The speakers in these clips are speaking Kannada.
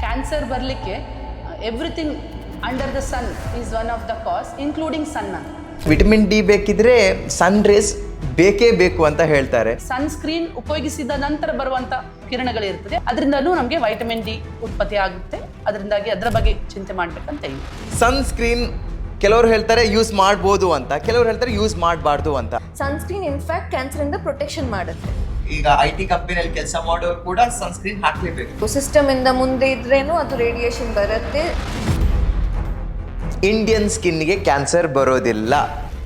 ಕ್ಯಾನ್ಸರ್ ಬರಲಿಕ್ಕೆ everything under the sun is one of the cause, including sun ಅಂತ. ವಿಟಮಿನ್ ಡಿ ಬೇಕಿದ್ರೆ ಸನ್ ರೇಸ್ ಬೇಕೇ ಬೇಕು ಅಂತ ಹೇಳ್ತಾರೆ. ಸನ್ಸ್ಕ್ರೀನ್ ಉಪಯೋಗಿಸಿದ ನಂತರ ಬರುವಂತ ಕಿರಣಗಳಿರ್ತದೆ, ಅದರಿಂದಲೂ ನಮಗೆ ವೈಟಮಿನ್ ಡಿ ಉತ್ಪತ್ತಿ ಆಗುತ್ತೆ. ಅದರಿಂದಾಗಿ ಅದರ ಬಗ್ಗೆ ಚಿಂತೆ ಮಾಡ್ಬೇಕಂತ ಹೇಳಿ. ಸನ್ಸ್ಕ್ರೀನ್ ಕೆಲವರು ಹೇಳ್ತಾರೆ ಯೂಸ್ ಮಾಡ್ಬೋದು ಅಂತ, ಕೆಲವರು ಹೇಳ್ತಾರೆ ಯೂಸ್ ಮಾಡಬಾರ್ದು ಅಂತ. ಸನ್ಸ್ಕ್ರೀನ್ ಇನ್ಫ್ಯಾಕ್ಟ್ ಕ್ಯಾನ್ಸರ್ ಇಂದ ಪ್ರೊಟೆಕ್ಷನ್ ಮಾಡುತ್ತೆ. ಈಗ IT ಕಂಪನಿಯಲ್ಲಿ ಕೆಲಸ ಮಾಡೋರು ಕೂಡ ಸನ್ಸ್ಕ್ರೀನ್ ಹಾಕ್ಲೇಬೇಕು. ಸಿಸ್ಟಮ್ ಇಂದ ಮುಂದೆ ಇದ್ರೇನು ಅದು ರೇಡಿಯೇಷನ್ ಬರುತ್ತೆ. ಇಂಡಿಯನ್ ಸ್ಕಿನ್ಗೆ ಕ್ಯಾನ್ಸರ್ ಬರೋದಿಲ್ಲ.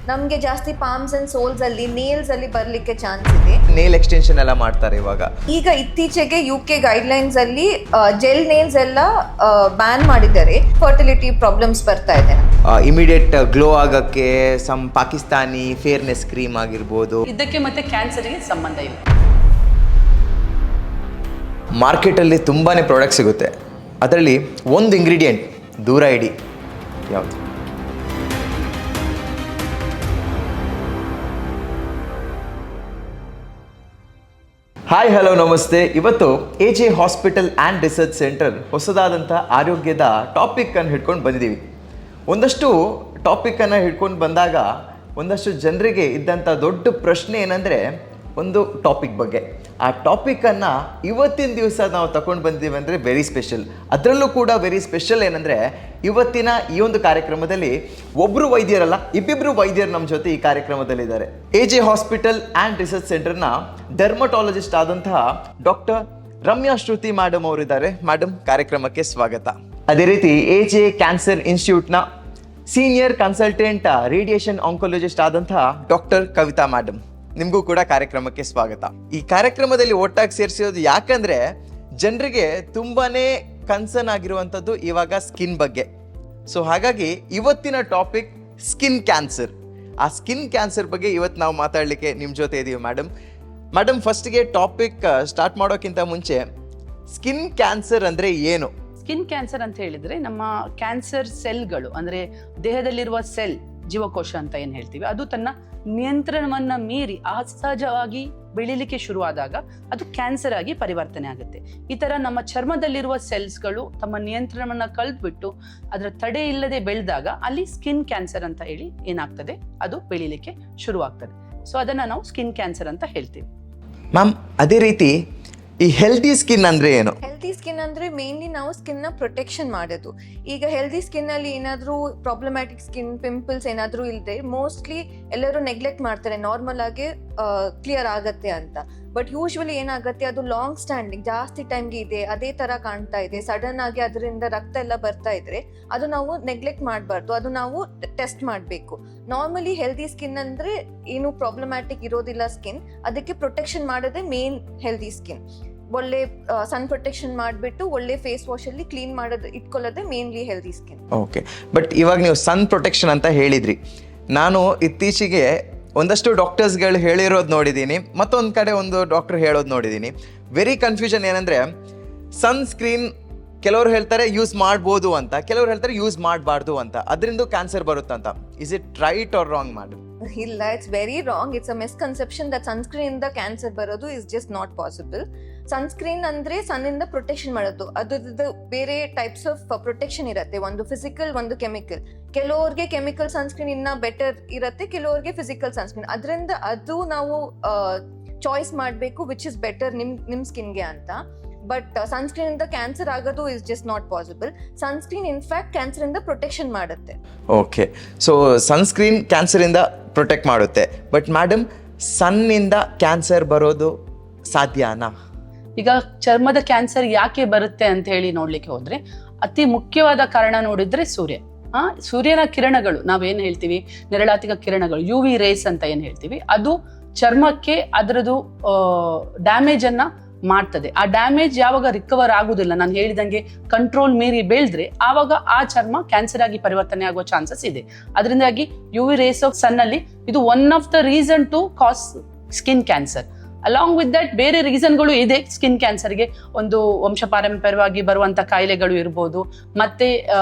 ನಮಗೆ ಜಾಸ್ತಿ ಪಾಮ್ಸ್ ಅಂಡ್ ಸೋಲ್ಸ್ ಅಲ್ಲಿ, ನೇಲ್ಸ್ ಅಲ್ಲಿ ಬರ್ಲಿಕ್ಕೆ ಚಾನ್ಸ್ ಇದೆ. ನೇಲ್ ಎಕ್ಸ್ಟೆನ್ಷನ್ ಎಲ್ಲ ಮಾಡ್ತಾರೆ ಇವಾಗ. ಈಗ ಇತ್ತೀಚೆಗೆ UK ಗೈಡ್ಲೈನ್ಸ್ ಅಲ್ಲಿ ಜೆಲ್ ನೇಲ್ಸ್ ಎಲ್ಲ ಬ್ಯಾನ್ ಮಾಡಿದ್ದಾರೆ. ಫರ್ಟಿಲಿಟಿ ಪ್ರಾಬ್ಲಮ್ಸ್ ಬರ್ತಾ ಇದೆ. ಇಮಿಡಿಯೇಟ್ ಗ್ಲೋ ಆಗಕ್ಕೆ ಸಮ್ ಪಾಕಿಸ್ತಾನಿ ಫೇರ್ನೆಸ್ ಕ್ರೀಮ್ ಆಗಿರ್ಬೋದು. ಇದಕ್ಕೆ ಮತ್ತೆ ಕ್ಯಾನ್ಸರ್ಗೆ ಸಂಬಂಧ ಇಲ್ಲ. ಮಾರ್ಕೆಟಲ್ಲಿ ತುಂಬಾ ಪ್ರಾಡಕ್ಟ್ ಸಿಗುತ್ತೆ, ಅದರಲ್ಲಿ ಒಂದು ಇಂಗ್ರೀಡಿಯೆಂಟ್ ದೂರ ಇಡಿ. ಯಾವುದು? ಹಾಯ್ ಹಲೋ ನಮಸ್ತೆ. ಇವತ್ತು AJ hospital and research centre ಹೊಸದಾದಂಥ ಆರೋಗ್ಯದ ಟಾಪಿಕನ್ನು ಹಿಡ್ಕೊಂಡು ಬಂದಿದ್ದೀವಿ. ಒಂದಷ್ಟು ಟಾಪಿಕನ್ನು ಹಿಡ್ಕೊಂಡು ಬಂದಾಗ ಒಂದಷ್ಟು ಜನರಿಗೆ ಇದ್ದಂಥ ದೊಡ್ಡ ಪ್ರಶ್ನೆ ಏನಂದರೆ ಒಂದು ಟಾಪಿಕ್ ಬಗ್ಗೆ. ಆ ಟಾಪಿಕನ್ನು ಇವತ್ತಿನ ದಿವಸ ನಾವು ತಗೊಂಡು ಬಂದಿದ್ದೀವಿ ಅಂದರೆ ವೆರಿ ಸ್ಪೆಷಲ್. ಅದರಲ್ಲೂ ಕೂಡ ವೆರಿ ಸ್ಪೆಷಲ್ ಏನಂದರೆ ಇವತ್ತಿನ ಈ ಒಂದು ಕಾರ್ಯಕ್ರಮದಲ್ಲಿ ಒಬ್ಬರು ವೈದ್ಯರಲ್ಲ, ಇಬ್ಬಿಬ್ಬರು ವೈದ್ಯರು ನಮ್ಮ ಜೊತೆ ಈ ಕಾರ್ಯಕ್ರಮದಲ್ಲಿದ್ದಾರೆ. AJ ಹಾಸ್ಪಿಟಲ್ ಆ್ಯಂಡ್ ರಿಸರ್ಚ್ ಸೆಂಟರ್ನ ಡರ್ಮಟಾಲಜಿಸ್ಟ್ ಆದಂತಹ ಡಾಕ್ಟರ್ ರಮ್ಯಾ ಶ್ರುತಿ ಮೇಡಮ್ ಅವರಿದ್ದಾರೆ. ಮೇಡಮ್, ಕಾರ್ಯಕ್ರಮಕ್ಕೆ ಸ್ವಾಗತ. ಅದೇ ರೀತಿ AJ ಕ್ಯಾನ್ಸರ್ ಇನ್ಸ್ಟಿಟ್ಯೂಟ್ನ ಸೀನಿಯರ್ ಕನ್ಸಲ್ಟೆಂಟ್ ರೇಡಿಯೇಷನ್ ಆಂಕೊಲಜಿಸ್ಟ್ ಆದಂತಹ ಡಾಕ್ಟರ್ ಕವಿತಾ ಮೇಡಮ್, ನಿಮಗೂ ಕೂಡ ಕಾರ್ಯಕ್ರಮಕ್ಕೆ ಸ್ವಾಗತ. ಈ ಕಾರ್ಯಕ್ರಮದಲ್ಲಿ ಒಟ್ಟಾಗಿ ಸೇರಿಸೋದು ಯಾಕಂದ್ರೆ ಜನರಿಗೆ ತುಂಬಾನೇ ಕನ್ಸರ್ನ್ ಆಗಿರುವಂಥದ್ದು ಇವಾಗ ಸ್ಕಿನ್ ಬಗ್ಗೆ. ಸೊ ಹಾಗಾಗಿ ಇವತ್ತಿನ ಟಾಪಿಕ್ ಸ್ಕಿನ್ ಕ್ಯಾನ್ಸರ್. ಆ ಸ್ಕಿನ್ ಕ್ಯಾನ್ಸರ್ ಬಗ್ಗೆ ಇವತ್ತು ನಾವು ಮಾತಾಡಲಿಕ್ಕೆ ನಿಮ್ಮ ಜೊತೆ ಇದ್ದೀವಿ ಮೇಡಮ್. ಫಸ್ಟ್ಗೆ ಟಾಪಿಕ್ ಸ್ಟಾರ್ಟ್ ಮಾಡೋಕ್ಕಿಂತ ಮುಂಚೆ ಸ್ಕಿನ್ ಕ್ಯಾನ್ಸರ್ ಅಂದರೆ ಏನು? ಸ್ಕಿನ್ ಕ್ಯಾನ್ಸರ್ ಅಂತ ಹೇಳಿದ್ರೆ ನಮ್ಮ ಕ್ಯಾನ್ಸರ್ ಸೆಲ್ಗಳು, ಅಂದ್ರೆ ದೇಹದಲ್ಲಿರುವ ಸೆಲ್, ಜೀವಕೋಶ ಅಂತ ಏನು ಹೇಳ್ತೀವಿ, ಅದು ತನ್ನ ನಿಯಂತ್ರಣವನ್ನ ಮೀರಿ ಅಸಹಜವಾಗಿ ಬೆಳಿಲಿಕ್ಕೆ ಶುರುವಾದಾಗ ಅದು ಕ್ಯಾನ್ಸರ್ ಆಗಿ ಪರಿವರ್ತನೆ ಆಗುತ್ತೆ. ಈ ತರ ನಮ್ಮ ಚರ್ಮದಲ್ಲಿರುವ ಸೆಲ್ಸ್ಗಳು ತಮ್ಮ ನಿಯಂತ್ರಣವನ್ನ ಕಳೆದ್ಬಿಟ್ಟು ಅದರ ತಡೆ ಇಲ್ಲದೆ ಬೆಳೆದಾಗ ಅಲ್ಲಿ ಸ್ಕಿನ್ ಕ್ಯಾನ್ಸರ್ ಅಂತ ಹೇಳಿ ಏನಾಗ್ತದೆ, ಅದು ಬೆಳಿಲಿಕ್ಕೆ ಶುರುವಾಗ್ತದೆ. ಸೊ ಅದನ್ನ ನಾವು ಸ್ಕಿನ್ ಕ್ಯಾನ್ಸರ್ ಅಂತ ಹೇಳ್ತೀವಿ. ಮ್ಯಾಮ್, ಅದೇ ರೀತಿ ಈ ಹೆಲ್ದಿ ಸ್ಕಿನ್ ಅಂದ್ರೆ ಏನು? ಹೆಲ್ದಿ ಸ್ಕಿನ್ ಅಂದ್ರೆ ಮೇನ್ಲಿ ನಾವು ಸ್ಕಿನ್ ನ ಪ್ರೊಟೆಕ್ಷನ್ ಮಾಡೋದು. ಈಗ ಹೆಲ್ದಿ ಸ್ಕಿನ್ ಅಲ್ಲಿ ಏನಾದ್ರೂ ಪ್ರಾಬ್ಲಮ್ಯಾಟಿಕ್ ಸ್ಕಿನ್, ಪಿಂಪಲ್ಸ್ ಏನಾದ್ರೂ ಇಲ್ಲದೆ ಮೋಸ್ಟ್ಲಿ ಎಲ್ಲರೂ ನೆಗ್ಲೆಕ್ಟ್ ಮಾಡ್ತಾರೆ, ನಾರ್ಮಲ್ ಆಗಿ ಕ್ಲಿಯರ್ ಆಗತ್ತೆ ಅಂತ. ಬಟ್ ಯೂಶ್ವಲಿ ಏನಾಗುತ್ತೆ, ಅದು ಲಾಂಗ್ ಸ್ಟ್ಯಾಂಡಿಂಗ್ ಜಾಸ್ತಿ ಟೈಮ್ಗೆ ಇದೆ, ಅದೇ ತರ ಕಾಣ್ತಾ ಇದೆ, ಸಡನ್ ಆಗಿ ಅದರಿಂದ ರಕ್ತ ಎಲ್ಲ ಬರ್ತಾ ಇದ್ರೆ ಅದು ನಾವು ನೆಗ್ಲೆಕ್ಟ್ ಮಾಡಬಾರ್ದು, ಅದು ನಾವು ಟೆಸ್ಟ್ ಮಾಡಬೇಕು. ನಾರ್ಮಲಿ ಹೆಲ್ದಿ ಸ್ಕಿನ್ ಅಂದ್ರೆ ಏನು ಪ್ರಾಬ್ಲಮ್ಯಾಟಿಕ್ ಇರೋದಿಲ್ಲ ಸ್ಕಿನ್, ಅದಕ್ಕೆ ಪ್ರೊಟೆಕ್ಷನ್ ಮಾಡೋದೇ ಮೇನ್ ಹೆಲ್ದಿ ಸ್ಕಿನ್. ಒಳ್ಳೆ ಸನ್ ಪ್ರೊಟೆಕ್ಷನ್ ಮಾಡಿಬಿಟ್ಟು ಒಳ್ಳೆ ಫೇಸ್ ವಾಶ್ ಅಲ್ಲಿ ಕ್ಲೀನ್ ಮಾಡೋದು ಇಟ್ಕೊಳ್ಳೋದೇ mainly healthy skin. Okay, but ಇವಾಗ ನೀವು ಸನ್ ಪ್ರೊಟೆಕ್ಷನ್ ಅಂತ ಹೇಳಿದ್ರಿ. ನಾನು ಇತ್ತೀಚೆಗೆ ಒಂದಷ್ಟು ಡಾಕ್ಟರ್ಸ್ಗಳು ಹೇಳಿರೋದು ನೋಡಿದ್ದೀನಿ, ಮತ್ತೊಂದು ಕಡೆ ಒಂದು ಡಾಕ್ಟರ್ ಹೇಳೋದು ನೋಡಿದ್ದೀನಿ. ವೆರಿ ಕನ್ಫ್ಯೂಷನ್ ಏನಂದರೆ ಸನ್ಸ್ಕ್ರೀನ್ ಕೆಲವರು ಹೇಳ್ತಾರೆ ಯೂಸ್ ಮಾಡ್ಬೋದು ಅಂತ, ಕೆಲವರು ಹೇಳ್ತಾರೆ ಯೂಸ್ ಮಾಡಬಾರ್ದು ಅಂತ, ಅದರಿಂದ ಕ್ಯಾನ್ಸರ್ ಬರುತ್ತಂತ. Is it right or wrong madam? ಇಲ್ಲ, it's very wrong. It's a misconception that sunscreen ಇಂದ ಕ್ಯಾನ್ಸರ್ ಬರೋದು is just not possible. Sunscreen ಅಂದ್ರೆ ಸನ್ ಇಂದ ಪ್ರೊಟೆಕ್ಷನ್ ಮಾಡೋದು, ಅದ್ರದ್ದು ಬೇರೆ ಟೈಪ್ಸ್ ಆಫ್ ಪ್ರೊಟೆಕ್ಷನ್ ಇರುತ್ತೆ, ಒಂದು ಫಿಸಿಕಲ್, ಒಂದು ಕೆಮಿಕಲ್. ಕೆಲವ್ರಿಗೆ ಕೆಮಿಕಲ್ ಸನ್ಸ್ಕ್ರೀನ್ ಇನ್ನ ಬೆಟರ್ ಇರುತ್ತೆ, ಕೆಲವ್ರಿಗೆ ಫಿಸಿಕಲ್ ಸನ್ಸ್ಕ್ರೀನ್. ಅದರಿಂದ ಅದು ನಾವು ಚಾಯ್ಸ್ ಮಾಡಬೇಕು ವಿಚ್ ಇಸ್ ಬೆಟರ್ ನಿಮ್ ಸ್ಕಿನ್ಗೆ ಅಂತ. ಬಟ್ ಸನ್ಸ್ಕ್ರೀನ್ ಇಂದ ಕ್ಯಾನ್ಸರ್ ಆಗೋದು is just not possible. Sunscreen in fact cancer ಇಂದ ಪ್ರೊಟೆಕ್ಷನ್ ಮಾಡುತ್ತೆ. ಓಕೆ, ಸೊ ಸನ್ಸ್ಕ್ರೀನ್ ಕ್ಯಾನ್ಸರ್ ಇಂದ ಪ್ರೊಟೆಕ್ಟ್ ಮಾಡುತ್ತೆ. ಬಟ್ ಮೇಡಮ್, ಸನ್ ಇಂದ ಕ್ಯಾನ್ಸರ್ ಬರೋದು ಸಾಧ್ಯನಾ? ಈಗ ಚರ್ಮದ ಕ್ಯಾನ್ಸರ್ ಯಾಕೆ ಬರುತ್ತೆ ಅಂತ ಹೇಳಿ ನೋಡ್ಲಿಕ್ಕೆ ಹೋದ್ರೆ ಅತಿ ಮುಖ್ಯವಾದ ಕಾರಣ ನೋಡಿದ್ರೆ ಸೂರ್ಯನ ಕಿರಣಗಳು, ನಾವೇನ್ ಹೇಳ್ತೀವಿ ನೆರಳಾತಿಕ ಕಿರಣಗಳು, UV ರೇಸ್ ಅಂತ ಏನ್ ಹೇಳ್ತೀವಿ, ಅದು ಚರ್ಮಕ್ಕೆ ಅದರದ್ದು ಡ್ಯಾಮೇಜ್ ಅನ್ನ ಮಾಡ್ತದೆ. ಆ ಡ್ಯಾಮೇಜ್ ಯಾವಾಗ ರಿಕವರ್ ಆಗುದಿಲ್ಲ, ನಾನು ಹೇಳಿದಂಗೆ ಕಂಟ್ರೋಲ್ ಮೀರಿ ಬೆಳೆದ್ರೆ ಆವಾಗ ಆ ಚರ್ಮ ಕ್ಯಾನ್ಸರ್ ಆಗಿ ಪರಿವರ್ತನೆ ಆಗುವ ಚಾನ್ಸಸ್ ಇದೆ. ಅದರಿಂದಾಗಿ UV ರೇಸ್ ಆಫ್ ಸನ್ ಅಲ್ಲಿ ಇದು one of the reason to cause skin cancer. Along with that ಬೇರೆ ರೀಸನ್ಗಳು ಇದೆ ಸ್ಕಿನ್ ಕ್ಯಾನ್ಸರ್ಗೆ. ಒಂದು ವಂಶ ಪಾರಂಪರ್ಯವಾಗಿ ಬರುವಂತ ಕಾಯಿಲೆಗಳು ಇರ್ಬೋದು, ಮತ್ತೆ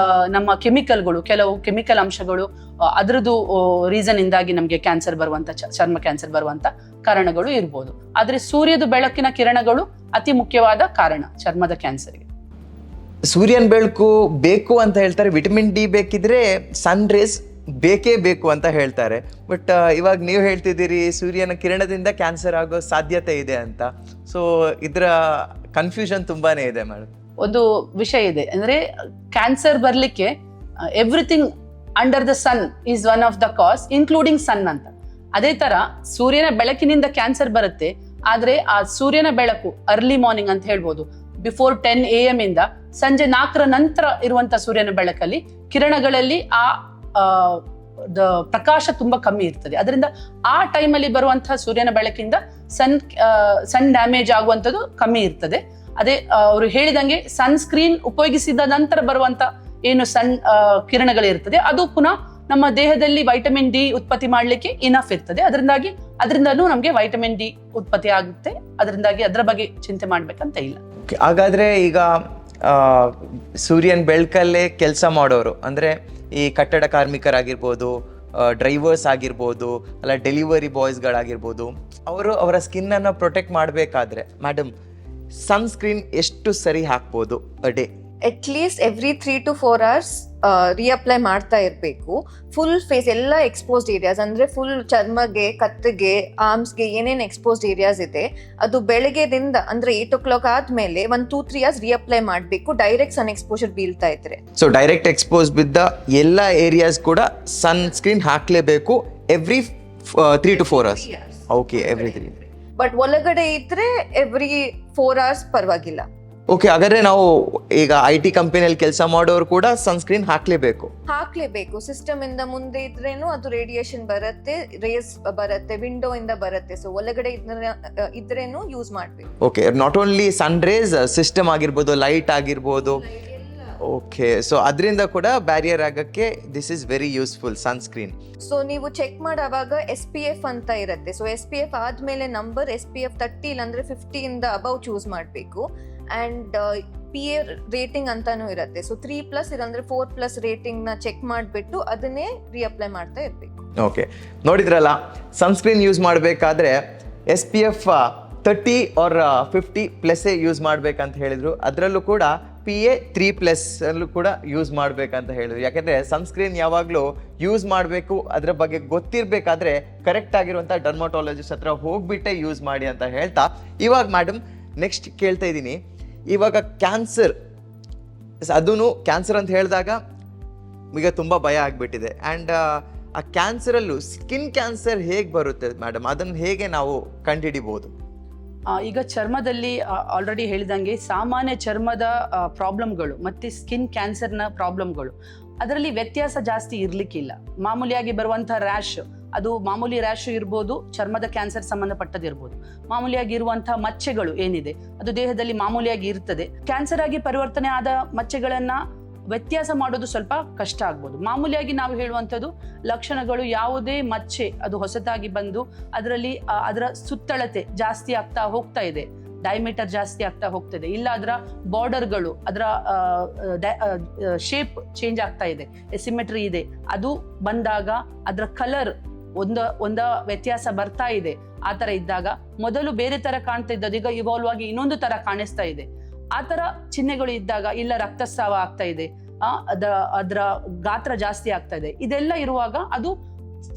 ನಮ್ಮ ಕೆಮಿಕಲ್ಗಳು, ಕೆಲವು ಕೆಮಿಕಲ್ ಅಂಶಗಳು, ಅದರದ್ದು ರೀಸನ್ ಇಂದಾಗಿ ನಮಗೆ ಕ್ಯಾನ್ಸರ್ ಬರುವಂತ, ಚರ್ಮ ಕ್ಯಾನ್ಸರ್ ಬರುವಂತ ಕಾರಣಗಳು ಇರ್ಬೋದು. ಆದ್ರೆ ಸೂರ್ಯದ ಬೆಳಕಿನ ಕಿರಣಗಳು ಅತಿ ಮುಖ್ಯವಾದ ಕಾರಣ ಚರ್ಮದ ಕ್ಯಾನ್ಸರ್ಗೆ. ಸೂರ್ಯನ ಬೆಳಕು ಬೇಕು ಅಂತ ಹೇಳ್ತಾರೆ, ವಿಟಮಿನ್ ಡಿ ಬೇಕಿದ್ರೆ ಸನ್ ರೇಸ್ ಬೇಕೇ ಬೇಕು ಅಂತ ಹೇಳ್ತಾರೆ. ಬಟ್ ಇವಾಗ ನೀವು ಹೇಳ್ತಿದ್ದೀರಿ ಸೂರ್ಯನ ಕಿರಣದಿಂದ ಕ್ಯಾನ್ಸರ್ ಆಗೋ ಸಾಧ್ಯತೆ ಇದೆ ಅಂತ. ಸೊ ಇದರ ಕನ್ಫ್ಯೂಷನ್ ತುಂಬಾನೇ ಇದೆ ಮೇಡಮ್. ಒಂದು ವಿಷಯ ಇದೆ ಅಂದ್ರೆ ಕ್ಯಾನ್ಸರ್ ಬರ್ಲಿಕ್ಕೆ everything under the sun is one of the cause including sun ಅಂತ. ಅದೇ ತರ ಸೂರ್ಯನ ಬೆಳಕಿನಿಂದ ಕ್ಯಾನ್ಸರ್ ಬರುತ್ತೆ, ಆದ್ರೆ ಆ ಸೂರ್ಯನ ಬೆಳಕು ಅರ್ಲಿ ಮಾರ್ನಿಂಗ್ ಅಂತ ಹೇಳ್ಬೋದು, ಬಿಫೋರ್ 10 AM ಇಂದ ಸಂಜೆ 4 ನಂತರ ಇರುವಂತ ಸೂರ್ಯನ ಬೆಳಕಲ್ಲಿ ಕಿರಣಗಳಲ್ಲಿ ಪ್ರಕಾಶ ತುಂಬಾ ಕಮ್ಮಿ ಇರ್ತದೆ. ಅದರಿಂದ ಆ ಟೈಮಲ್ಲಿ ಬರುವಂತಹ ಸೂರ್ಯನ ಬೆಳಕಿಂದ ಸನ್ ಡ್ಯಾಮೇಜ್ ಆಗುವಂಥದ್ದು ಕಮ್ಮಿ ಇರ್ತದೆ. ಅದೇ ಅವರು ಹೇಳಿದಂಗೆ ಸನ್ ಸ್ಕ್ರೀನ್ ಉಪಯೋಗಿಸಿದ ನಂತರ ಬರುವಂತ ಏನು ಕಿರಣಗಳಿರ್ತದೆ ಅದು ಪುನಃ ನಮ್ಮ ದೇಹದಲ್ಲಿ ವೈಟಮಿನ್ ಡಿ ಉತ್ಪತ್ತಿ ಮಾಡ್ಲಿಕ್ಕೆ ಇನಫ್ ಇರ್ತದೆ. ಅದರಿಂದನೂ ನಮ್ಗೆ ವೈಟಮಿನ್ ಡಿ ಉತ್ಪತ್ತಿ ಆಗುತ್ತೆ. ಅದರಿಂದಾಗಿ ಅದರ ಬಗ್ಗೆ ಚಿಂತೆ ಮಾಡ್ಬೇಕಂತ ಇಲ್ಲ. ಹಾಗಾದ್ರೆ ಈಗ ಸೂರ್ಯನ ಬೆಳಕಲ್ಲೇ ಕೆಲಸ ಮಾಡೋರು ಅಂದ್ರೆ ಈ ಕಟ್ಟಡ ಕಾರ್ಮಿಕರಾಗಿರ್ಬೋದು, ಡ್ರೈವರ್ಸ್ ಆಗಿರ್ಬೋದು, ಅಲ್ಲ ಡೆಲಿವರಿ ಬಾಯ್ಸ್ಗಳಾಗಿರ್ಬೋದು, ಅವರು ಅವರ ಸ್ಕಿನ್ನನ್ನು ಪ್ರೊಟೆಕ್ಟ್ ಮಾಡಬೇಕಾದ್ರೆ ಮೇಡಮ್ ಸನ್ಸ್ಕ್ರೀನ್ ಎಷ್ಟು ಸರಿ ಹಾಕ್ಬೋದು a day? At least every 3 to 4 hours ರಿಅಪ್ಲೈ ಮಾಡ್ತಾ ಇರಬೇಕು. ಫುಲ್ ಫೇಸ್ ಎಲ್ಲ ಎಕ್ಸ್ಪೋಸ್ಡ್ ಏರಿಯಾಸ್ ಅಂದ್ರೆ ಫುಲ್ ಚರ್ಮಗೆ, ಕತ್ತಿಗೆ, ಆರ್ಮ್ಸ್ಗೆ ಏನೇನು ಎಕ್ಸ್ಪೋಸ್ಡ್ ಏರಿಯಾಸ್ ಇದೆ ಅದು ಬೆಳಗ್ಗೆದಿಂದ ಅಂದ್ರೆ 8 o'clock ಆದ್ಮೇಲೆ 1-2-3 hours ರಿಅಪ್ಲೈ ಮಾಡಬೇಕು, ಡೈರೆಕ್ಟ್ ಸನ್ ಎಕ್ಸ್ಪೋಜರ್ ಬೀಳ್ತಾ ಇದ್ರೆ. ಸೊ ಡೈರೆಕ್ಟ್ ಎಕ್ಸ್ಪೋಸ್ ಬಿದ್ದ ಎಲ್ಲ ಏರಿಯಾಸ್ ಕೂಡ ಸನ್ ಸ್ಕ್ರೀನ್ ಹಾಕ್ಲೇಬೇಕು every 3 to 4 hours. Okay, every 3. But ಒಳಗಡೆ ಇದ್ರೆ ಎವ್ರಿ 4 hours ಪರವಾಗಿಲ್ಲ. ಓಕೆ, ಹಾಗಾದ್ರೆ ನಾವು ಈಗ IT ಕಂಪನಿಯಲ್ಲಿ ಕೆಲಸ ಮಾಡೋರು ಕೂಡ ಸನ್ಸ್ಕ್ರೀನ್ ಹಾಕ್ಲೇಬೇಕು. ಸಿಸ್ಟಮ್ ಇಂದ ಮುಂದೆ ಇದ್ರೇನು ಅದು ರೇಡಿಯೇಷನ್ ಬರುತ್ತೆ, ರೇಸ್ ಬರುತ್ತೆ, ವಿಂಡೋ ಇಂದ ಬರುತ್ತೆ. ಸೊ ಒಳಗಡೆ ಇದ್ರೇನು ಯೂಸ್ ಮಾಡ್ಬೇಕು. Okay, not only sun rays, system ಆಗಿರ್ಬೋದು, ಲೈಟ್ ಆಗಿರ್ಬೋದು. ಓಕೆ, ಸೊ ಅದರಿಂದ ಕೂಡ ಬ್ಯಾರಿಯರ್ ಆಗಕ್ಕೆ this is very useful sunscreen. So ನೀವು ಚೆಕ್ ಮಾಡುವಾಗ SPF ಅಂತ ಇರುತ್ತೆ. ಸೊ SPF ಆದ್ಮೇಲೆ ನಂಬರ್ SPF 30 ಇಲ್ಲಾಂದ್ರೆ 50 ಇಂದ ಅಬೌವ್ ಚೂಸ್ ಮಾಡಬೇಕು. ಅಂಡ್ PA ರೇಟಿಂಗ್ ಅಂತಾನು ಇರುತ್ತೆ. ಸೊ 3+ ಇಲ್ಲಾಂದ್ರೆ 4+ ರೇಟಿಂಗ್ ನ ಚೆಕ್ ಮಾಡಿಬಿಟ್ಟು ಅದನ್ನೇ ರಿಅಪ್ಲೈ ಮಾಡ್ತಾ ಇರ್ಬೇಕು. ಓಕೆ, ನೋಡಿದ್ರಲ್ಲ, ಸನ್ಸ್ಕ್ರೀನ್ ಯೂಸ್ ಮಾಡಬೇಕಾದ್ರೆ SPF 30 or 50+ ಯೂಸ್ ಮಾಡ್ಬೇಕಂತ ಹೇಳಿದ್ರು. ಅದರಲ್ಲೂ ಕೂಡ PA 3+ ಅಲ್ಲೂ ಕೂಡ ಯೂಸ್ ಮಾಡ್ಬೇಕಂತ ಹೇಳಿದ್ರು. ಯಾಕಂದ್ರೆ ಸನ್ಸ್ಕ್ರೀನ್ ಯಾವಾಗಲೂ ಯೂಸ್ ಮಾಡಬೇಕು, ಅದರ ಬಗ್ಗೆ ಗೊತ್ತಿರಬೇಕಾದ್ರೆ ಕರೆಕ್ಟ್ ಆಗಿರುವಂಥ ಡರ್ಮಟಾಲಜಿಸ್ಟ್ ಹತ್ರ ಹೋಗ್ಬಿಟ್ಟೆ ಯೂಸ್ ಮಾಡಿ ಅಂತ ಹೇಳ್ತಾ, ಇವಾಗ ಮೇಡಮ್ ನೆಕ್ಸ್ಟ್ ಕೇಳ್ತಾ ಇದ್ದೀನಿ, ಇವಾಗ ಕ್ಯಾನ್ಸರ್, ಅದೂ ಕ್ಯಾನ್ಸರ್ ಅಂತ ಹೇಳಿದಾಗ ಈಗ ತುಂಬ ಭಯ ಆಗಿಬಿಟ್ಟಿದೆ. ಆ್ಯಂಡ್ ಆ ಕ್ಯಾನ್ಸರಲ್ಲೂ ಸ್ಕಿನ್ ಕ್ಯಾನ್ಸರ್ ಹೇಗೆ ಬರುತ್ತೆ ಮೇಡಮ್, ಅದನ್ನು ಹೇಗೆ ನಾವು ಕಂಡುಹಿಡಿಬೋದು? ಈಗ ಚರ್ಮದಲ್ಲಿ ಆಲ್ರೆಡಿ ಹೇಳಿದಂಗೆ ಸಾಮಾನ್ಯ ಚರ್ಮದ ಪ್ರಾಬ್ಲಮ್ಗಳು ಮತ್ತು ಸ್ಕಿನ್ ಕ್ಯಾನ್ಸರ್ನ ಪ್ರಾಬ್ಲಮ್ಗಳು ಅದರಲ್ಲಿ ವ್ಯತ್ಯಾಸ ಜಾಸ್ತಿ ಇರಲಿಕ್ಕಿಲ್ಲ. ಮಾಮೂಲಿಯಾಗಿ ಬರುವಂಥ ರ್ಯಾಶ್, ಅದು ಮಾಮೂಲಿ ರ್ಯಾಶ್ ಇರ್ಬೋದು, ಚರ್ಮದ ಕ್ಯಾನ್ಸರ್ ಸಂಬಂಧಪಟ್ಟದಿರ್ಬೋದು. ಮಾಮೂಲಿಯಾಗಿ ಇರುವಂತಹ ಮಚ್ಚೆಗಳು ಏನಿದೆ ಅದು ದೇಹದಲ್ಲಿ ಮಾಮೂಲಿಯಾಗಿ ಇರ್ತದೆ. ಕ್ಯಾನ್ಸರ್ ಆಗಿ ಪರಿವರ್ತನೆ ಆದ ಮಚ್ಚೆಗಳನ್ನ ವ್ಯತ್ಯಾಸ ಮಾಡೋದು ಸ್ವಲ್ಪ ಕಷ್ಟ ಆಗ್ಬೋದು. ಮಾಮೂಲಿಯಾಗಿ ನಾವು ಹೇಳುವಂಥದ್ದು ಲಕ್ಷಣಗಳು, ಯಾವುದೇ ಮಚ್ಚೆ ಅದು ಹೊಸತಾಗಿ ಬಂದು ಅದರಲ್ಲಿ ಅದರ ಸುತ್ತಳತೆ ಜಾಸ್ತಿ ಆಗ್ತಾ ಹೋಗ್ತಾ ಇದೆ, ಡೈಮೀಟರ್ ಜಾಸ್ತಿ ಆಗ್ತಾ ಹೋಗ್ತದೆ, ಇಲ್ಲ ಅದರ ಬಾರ್ಡರ್ಗಳು, ಅದರ ಶೇಪ್ ಚೇಂಜ್ ಆಗ್ತಾ ಇದೆ, ಎಸಿಮೆಟ್ರಿ ಇದೆ, ಅದು ಬಂದಾಗ ಅದರ ಕಲರ್ ಒಂದ ವ್ಯತ್ಯಾಸ ಬರ್ತಾ ಇದೆ. ಆ ತರ ಇದ್ದಾಗ ಮೊದಲು ಬೇರೆ ತರ ಕಾಣ್ತಾ ಇದ್ದದ್ದು ಈಗ ಇವಾಲ್ವ್ ಆಗಿ ಇನ್ನೊಂದು ತರ ಕಾಣಿಸ್ತಾ ಇದೆ. ಆ ತರ ಚಿಹ್ನೆಗಳು ಇದ್ದಾಗ, ಇಲ್ಲ ರಕ್ತಸ್ರಾವ ಆಗ್ತಾ ಇದೆ, ಅದರ ಗಾತ್ರ ಜಾಸ್ತಿ ಆಗ್ತಾ ಇದೆ, ಇದೆಲ್ಲ ಇರುವಾಗ ಅದು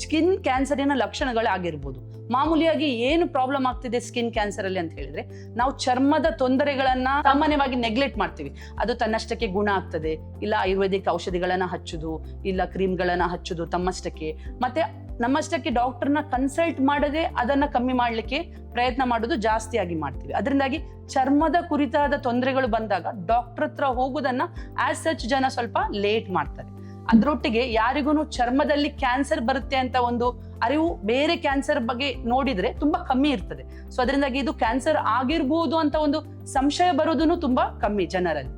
ಸ್ಕಿನ್ ಕ್ಯಾನ್ಸರಿನ ಲಕ್ಷಣಗಳಾಗಿರ್ಬೋದು. ಮಾಮೂಲಿಯಾಗಿ ಏನು ಪ್ರಾಬ್ಲಮ್ ಆಗ್ತಿದೆ ಸ್ಕಿನ್ ಕ್ಯಾನ್ಸರ್ ಅಲ್ಲಿ ಅಂತ ಹೇಳಿದ್ರೆ, ನಾವು ಚರ್ಮದ ತೊಂದರೆಗಳನ್ನ ಸಾಮಾನ್ಯವಾಗಿ ನೆಗ್ಲೆಕ್ಟ್ ಮಾಡ್ತೀವಿ. ಅದು ತನ್ನಷ್ಟಕ್ಕೆ ಗುಣ ಆಗ್ತದೆ, ಇಲ್ಲ ಆಯುರ್ವೇದಿಕ್ ಔಷಧಿಗಳನ್ನ ಹಚ್ಚುದು, ಇಲ್ಲ ಕ್ರೀಮ್ಗಳನ್ನ ಹಚ್ಚುದು ತಮ್ಮಷ್ಟಕ್ಕೆ, ಮತ್ತೆ ನಮ್ಮಷ್ಟಕ್ಕೆ ಡಾಕ್ಟರ್ನ ಕನ್ಸಲ್ಟ್ ಮಾಡದೆ ಅದನ್ನ ಕಮ್ಮಿ ಮಾಡ್ಲಿಕ್ಕೆ ಪ್ರಯತ್ನ ಮಾಡೋದು ಜಾಸ್ತಿಯಾಗಿ ಮಾಡ್ತೀವಿ. ಅದರಿಂದಾಗಿ ಚರ್ಮದ ಕುರಿತಾದ ತೊಂದರೆಗಳು ಬಂದಾಗ ಡಾಕ್ಟರ್ ಹತ್ರ ಹೋಗೋದನ್ನ ಆಸ್ ಸಚ್ ಜನ ಸ್ವಲ್ಪ ಲೇಟ್ ಮಾಡ್ತಾರೆ. ಅದರೊಟ್ಟಿಗೆ ಯಾರಿಗೂ ಚರ್ಮದಲ್ಲಿ ಕ್ಯಾನ್ಸರ್ ಬರುತ್ತೆ ಅಂತ ಒಂದು ಅರಿವು ಬೇರೆ ಕ್ಯಾನ್ಸರ್ ಬಗ್ಗೆ ನೋಡಿದ್ರೆ ತುಂಬಾ ಕಮ್ಮಿ ಇರ್ತದೆ. ಸೊ ಅದರಿಂದಾಗಿ ಇದು ಕ್ಯಾನ್ಸರ್ ಆಗಿರ್ಬೋದು ಅಂತ ಒಂದು ಸಂಶಯ ಬರೋದನ್ನು ತುಂಬಾ ಕಮ್ಮಿ ಜನರಲ್ಲಿ.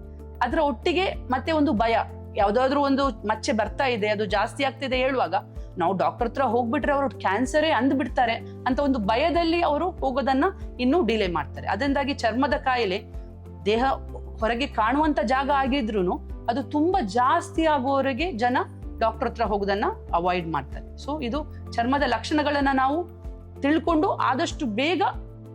ಅದರ ಒಟ್ಟಿಗೆ ಮತ್ತೆ ಒಂದು ಭಯ, ಯಾವ್ದಾದ್ರು ಒಂದು ಮಚ್ಚೆ ಬರ್ತಾ ಇದೆ, ಅದು ಜಾಸ್ತಿ ಆಗ್ತಿದೆ ಹೇಳುವಾಗ ನಾವು ಡಾಕ್ಟರ್ ಹತ್ರ ಹೋಗ್ಬಿಟ್ರೆ ಅವರು ಕ್ಯಾನ್ಸರೇ ಅಂದ್ಬಿಡ್ತಾರೆ ಅಂತ ಒಂದು ಭಯದಲ್ಲಿ ಅವರು ಹೋಗೋದನ್ನ ಇನ್ನೂ ಡಿಲೇ ಮಾಡ್ತಾರೆ. ಅದರಿಂದಾಗಿ ಚರ್ಮದ ಕಾಯಿಲೆ ದೇಹ ಹೊರಗೆ ಕಾಣುವಂತ ಜಾಗ ಆಗಿದ್ರು ಅದು ತುಂಬಾ ಜಾಸ್ತಿ ಆಗುವವರೆಗೆ ಜನ ಡಾಕ್ಟರ್ ಹತ್ರ ಹೋಗೋದನ್ನ ಅವಾಯ್ಡ್ ಮಾಡ್ತಾರೆ. ಸೊ ಇದು ಚರ್ಮದ ಲಕ್ಷಣಗಳನ್ನ ನಾವು ತಿಳ್ಕೊಂಡು ಆದಷ್ಟು ಬೇಗ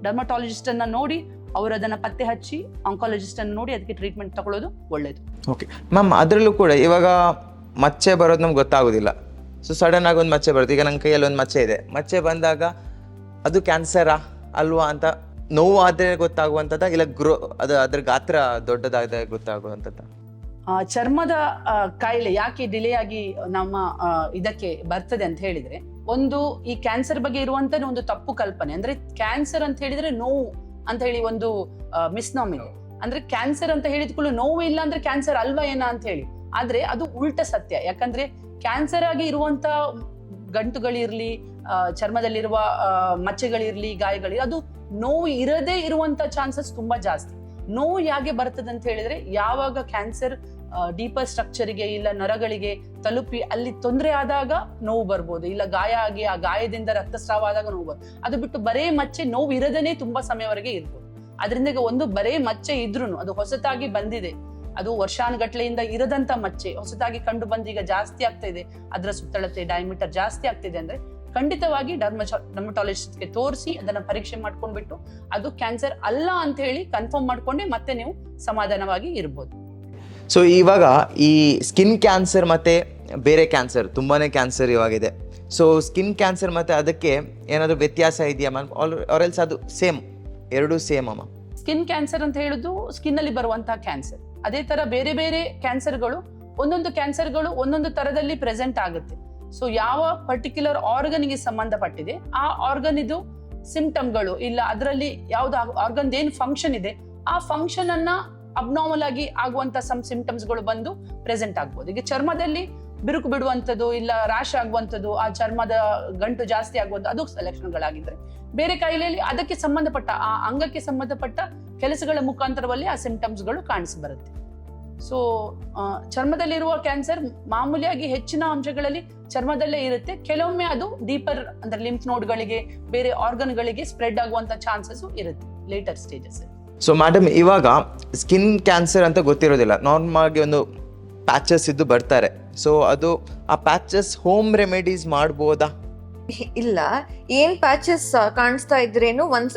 ಡರ್ಮಟಾಲಜಿಸ್ಟ್ ಅನ್ನ ನೋಡಿ ಅವರು ಅದನ್ನ ಪತ್ತೆ ಹಚ್ಚಿ ಆಂಕಾಲಜಿಸ್ಟ್ ಅನ್ನು ನೋಡಿ ಅದಕ್ಕೆ ಟ್ರೀಟ್ಮೆಂಟ್ ತಗೊಳ್ಳೋದು ಒಳ್ಳೇದು. ಓಕೆ ಮ್ಯಾಮ್, ಅದರಲ್ಲೂ ಕೂಡ ಇವಾಗ ಮಚ್ಚೆ ಬರೋದು ನಮ್ಗೆ ಗೊತ್ತಾಗೋದಿಲ್ಲ. ಸೊ ಸಡನ್ ಆಗಿ ಒಂದು ಮಚ್ಚೆ ಬರುತ್ತೆ. ಈಗ ನನ್ನ ಕೈಯಲ್ಲಿ ಒಂದು ಮಚ್ಚೆ ಇದೆ, ಮಚ್ಚೆ ಬಂದಾಗ ಅದು ಕ್ಯಾನ್ಸರಾ ಅಲ್ವಾ ಅಂತ ನೋವು ಆದರೆ ಗೊತ್ತಾಗುವಂಥದ್ದು, ಇಲ್ಲ ಅದ್ರ ಗಾತ್ರ ದೊಡ್ಡದಾದ ಗೊತ್ತಾಗುವಂಥದ್ದು? ಚರ್ಮದ ಕಾಯಿಲೆ ಯಾಕೆ ಡಿಲೇ ಆಗಿ ನಮ್ಮ ಇದಕ್ಕೆ ಬರ್ತದೆ ಅಂತ ಹೇಳಿದ್ರೆ, ಒಂದು ಈ ಕ್ಯಾನ್ಸರ್ ಬಗ್ಗೆ ಇರುವಂತ ಒಂದು ತಪ್ಪು ಕಲ್ಪನೆ. ಅಂದ್ರೆ ಕ್ಯಾನ್ಸರ್ ಅಂತ ಹೇಳಿದ್ರೆ ನೋವು ಅಂತ ಹೇಳಿ ಒಂದು ಮಿಸ್ನಾಮ್ ಇದೆ. ಅಂದ್ರೆ ಕ್ಯಾನ್ಸರ್ ಅಂತ ಹೇಳಿದ್ಕೊಳ್ಳು ನೋವು ಇಲ್ಲ ಅಂದ್ರೆ ಕ್ಯಾನ್ಸರ್ ಅಲ್ವಾ ಏನ ಅಂತ ಹೇಳಿ. ಆದ್ರೆ ಅದು ಉಲ್ಟ ಸತ್ಯ. ಯಾಕಂದ್ರೆ ಕ್ಯಾನ್ಸರ್ ಆಗಿ ಇರುವಂತ ಗಂಟುಗಳಿರ್ಲಿ, ಚರ್ಮದಲ್ಲಿರುವ ಮಚ್ಚೆಗಳಿರ್ಲಿ, ಗಾಯಗಳಿರ್ಲಿ, ಅದು ನೋವು ಇರದೇ ಇರುವಂತ ಚಾನ್ಸಸ್ ತುಂಬಾ ಜಾಸ್ತಿ. ನೋವು ಯಾಕೆ ಬರ್ತದೆ ಅಂತ ಹೇಳಿದ್ರೆ, ಯಾವಾಗ ಕ್ಯಾನ್ಸರ್ ಡೀಪರ್ ಸ್ಟ್ರಕ್ಚರ್ಗೆ ಇಲ್ಲ ನರಗಳಿಗೆ ತಲುಪಿ ಅಲ್ಲಿ ತೊಂದರೆ ಆದಾಗ ನೋವು ಬರ್ಬೋದು, ಇಲ್ಲ ಗಾಯ ಆಗಿ ಆ ಗಾಯದಿಂದ ರಕ್ತಸ್ರಾವ ಆದಾಗ ನೋವು ಬರ್ಬೋದು. ಅದು ಬಿಟ್ಟು ಬರೇ ಮಚ್ಚೆ ನೋವು ಇರದೇನೆ ತುಂಬಾ ಸಮಯವರೆಗೆ ಇರ್ಬೋದು. ಅದರಿಂದ ಈಗ ಒಂದು ಬರೇ ಮಚ್ಚೆ ಇದ್ರೂ ಅದು ಹೊಸತಾಗಿ ಬಂದಿದೆ, ಅದು ವರ್ಷಾನುಗಟ್ಲೆಯಿಂದ ಇರದಂತ ಮಚ್ಚೆ ಹೊಸದಾಗಿ ಕಂಡು ಬಂದು ಈಗ ಜಾಸ್ತಿ ಆಗ್ತಾ ಇದೆ, ಅದರ ಸುತ್ತಳತೆ ಡಯಾಮೀಟರ್ ಜಾಸ್ತಿ ಆಗ್ತಿದೆ ಅಂದ್ರೆ ಖಂಡಿತವಾಗಿ ಡರ್ಮಟಾಲಜಿಸ್ಟ್ಗೆ ತೋರಿಸಿ ಅದನ್ನ ಪರೀಕ್ಷೆ ಮಾಡ್ಕೊಂಡ್ಬಿಟ್ಟು ಅದು ಕ್ಯಾನ್ಸರ್ ಅಲ್ಲ ಅಂತ ಹೇಳಿ ಕನ್ಫರ್ಮ್ ಮಾಡ್ಕೊಂಡೆ ಮತ್ತೆ ನೀವು ಸಮಾಧಾನವಾಗಿ ಇರ್ಬೋದು. ಸೊ ಇವಾಗ ಈ ಸ್ಕಿನ್ ಕ್ಯಾನ್ಸರ್ ಮತ್ತೆ ಬೇರೆ ಕ್ಯಾನ್ಸರ್, ತುಂಬಾನೇ ಕ್ಯಾನ್ಸರ್ ಇವಾಗಿದೆ. ಸೊ ಸ್ಕಿನ್ ಕ್ಯಾನ್ಸರ್ ಮತ್ತೆ ಅದಕ್ಕೆ ಏನಾದರೂ ವ್ಯತ್ಯಾಸ ಇದೆಯಾ ಮ್ಯಾಮ್, ಆರೆಲ್ಸ್ ಅದು ಸೇಮ್, ಎರಡೂ ಸೇಮ್ ಅಮ್ಮ? ಸ್ಕಿನ್ ಕ್ಯಾನ್ಸರ್ ಅಂತ ಹೇಳುದು ಸ್ಕಿನ್ ಅಲ್ಲಿ ಬರುವಂತಹ ಕ್ಯಾನ್ಸರ್. ಅದೇ ತರ ಬೇರೆ ಬೇರೆ ಕ್ಯಾನ್ಸರ್ಗಳು, ಒಂದೊಂದು ಕ್ಯಾನ್ಸರ್ಗಳು ಒಂದೊಂದು ತರದಲ್ಲಿ ಪ್ರೆಸೆಂಟ್ ಆಗುತ್ತೆ. ಸೊ ಯಾವ ಪರ್ಟಿಕ್ಯುಲರ್ ಆರ್ಗನ್ಗೆ ಸಂಬಂಧಪಟ್ಟಿದೆ ಆ ಆರ್ಗನ್ ಇದು ಸಿಂಪ್ಟಮ್ಗಳು, ಇಲ್ಲ ಅದರಲ್ಲಿ ಯಾವ್ದು ಆರ್ಗನ್ ಏನ್ ಫಂಕ್ಷನ್ ಇದೆ ಆ ಫಂಕ್ಷನ್ ಅನ್ನ ಅಬ್ನಾರ್ಮಲ್ ಆಗಿ ಆಗುವಂತ ಸಿಂಪ್ಟಮ್ಸ್ಗಳು ಬಂದು ಪ್ರೆಸೆಂಟ್ ಆಗ್ಬೋದು. ಈಗ ಚರ್ಮದಲ್ಲಿ ಬಿರುಕು ಬಿಡುವಂಥದ್ದು, ಇಲ್ಲ ರ್ಯಾಶ್ ಆಗುವಂಥದ್ದು, ಆ ಚರ್ಮದ ಗಂಟು ಜಾಸ್ತಿ ಆಗುವಂಥದ್ದು, ಅದು ಲಕ್ಷಣಗಳಾಗಿದ್ರೆ, ಬೇರೆ ಕಾಯಿಲೆಯಲ್ಲಿ ಅದಕ್ಕೆ ಸಂಬಂಧಪಟ್ಟ ಆ ಅಂಗಕ್ಕೆ ಸಂಬಂಧಪಟ್ಟ ಕೆಲಸಗಳ ಮುಖಾಂತರದಲ್ಲಿ ಆ ಸಿಂಪ್ಟಮ್ಸ್ಗಳು ಕಾಣಿಸಿ ಬರುತ್ತೆ. ಸೊ ಚರ್ಮದಲ್ಲಿರುವ ಕ್ಯಾನ್ಸರ್ ಮಾಮೂಲಿಯಾಗಿ ಹೆಚ್ಚಿನ ಅಂಶಗಳಲ್ಲಿ ಚರ್ಮದಲ್ಲೇ ಇರುತ್ತೆ. ಕೆಲವೊಮ್ಮೆ ಅದು ಡೀಪರ್ ಅಂದ್ರೆ ಲಿಂಫ್ ನೋಡ್ಗಳಿಗೆ, ಬೇರೆ ಆರ್ಗನ್ಗಳಿಗೆ ಸ್ಪ್ರೆಡ್ ಆಗುವಂತ ಚಾನ್ಸಸ್ ಇರುತ್ತೆ ಲೇಟರ್ ಸ್ಟೇಜಸ್. ಸೊ ಮೇಡಮ್, ಇವಾಗ ಸ್ಕಿನ್ ಕ್ಯಾನ್ಸರ್ ಅಂತ ಗೊತ್ತಿರೋದಿಲ್ಲ, ನಾರ್ಮಲ್ ಆಗಿ ಒಂದು ಪ್ಯಾಚಸ್ ಇದ್ದು ಬರ್ತಾರೆ. ಸೊ ಅದು ಆ ಪ್ಯಾಚಸ್ ಹೋಮ್ ರೆಮಿಡೀಸ್ ಮಾಡ್ಬೋದಾ? ಇಲ್ಲ, ಏನ್ ಪ್ಯಾಚಸ್ ಕಾಣಿಸ್ತಾ ಇದ್ರೇನು ಒನ್ಸ್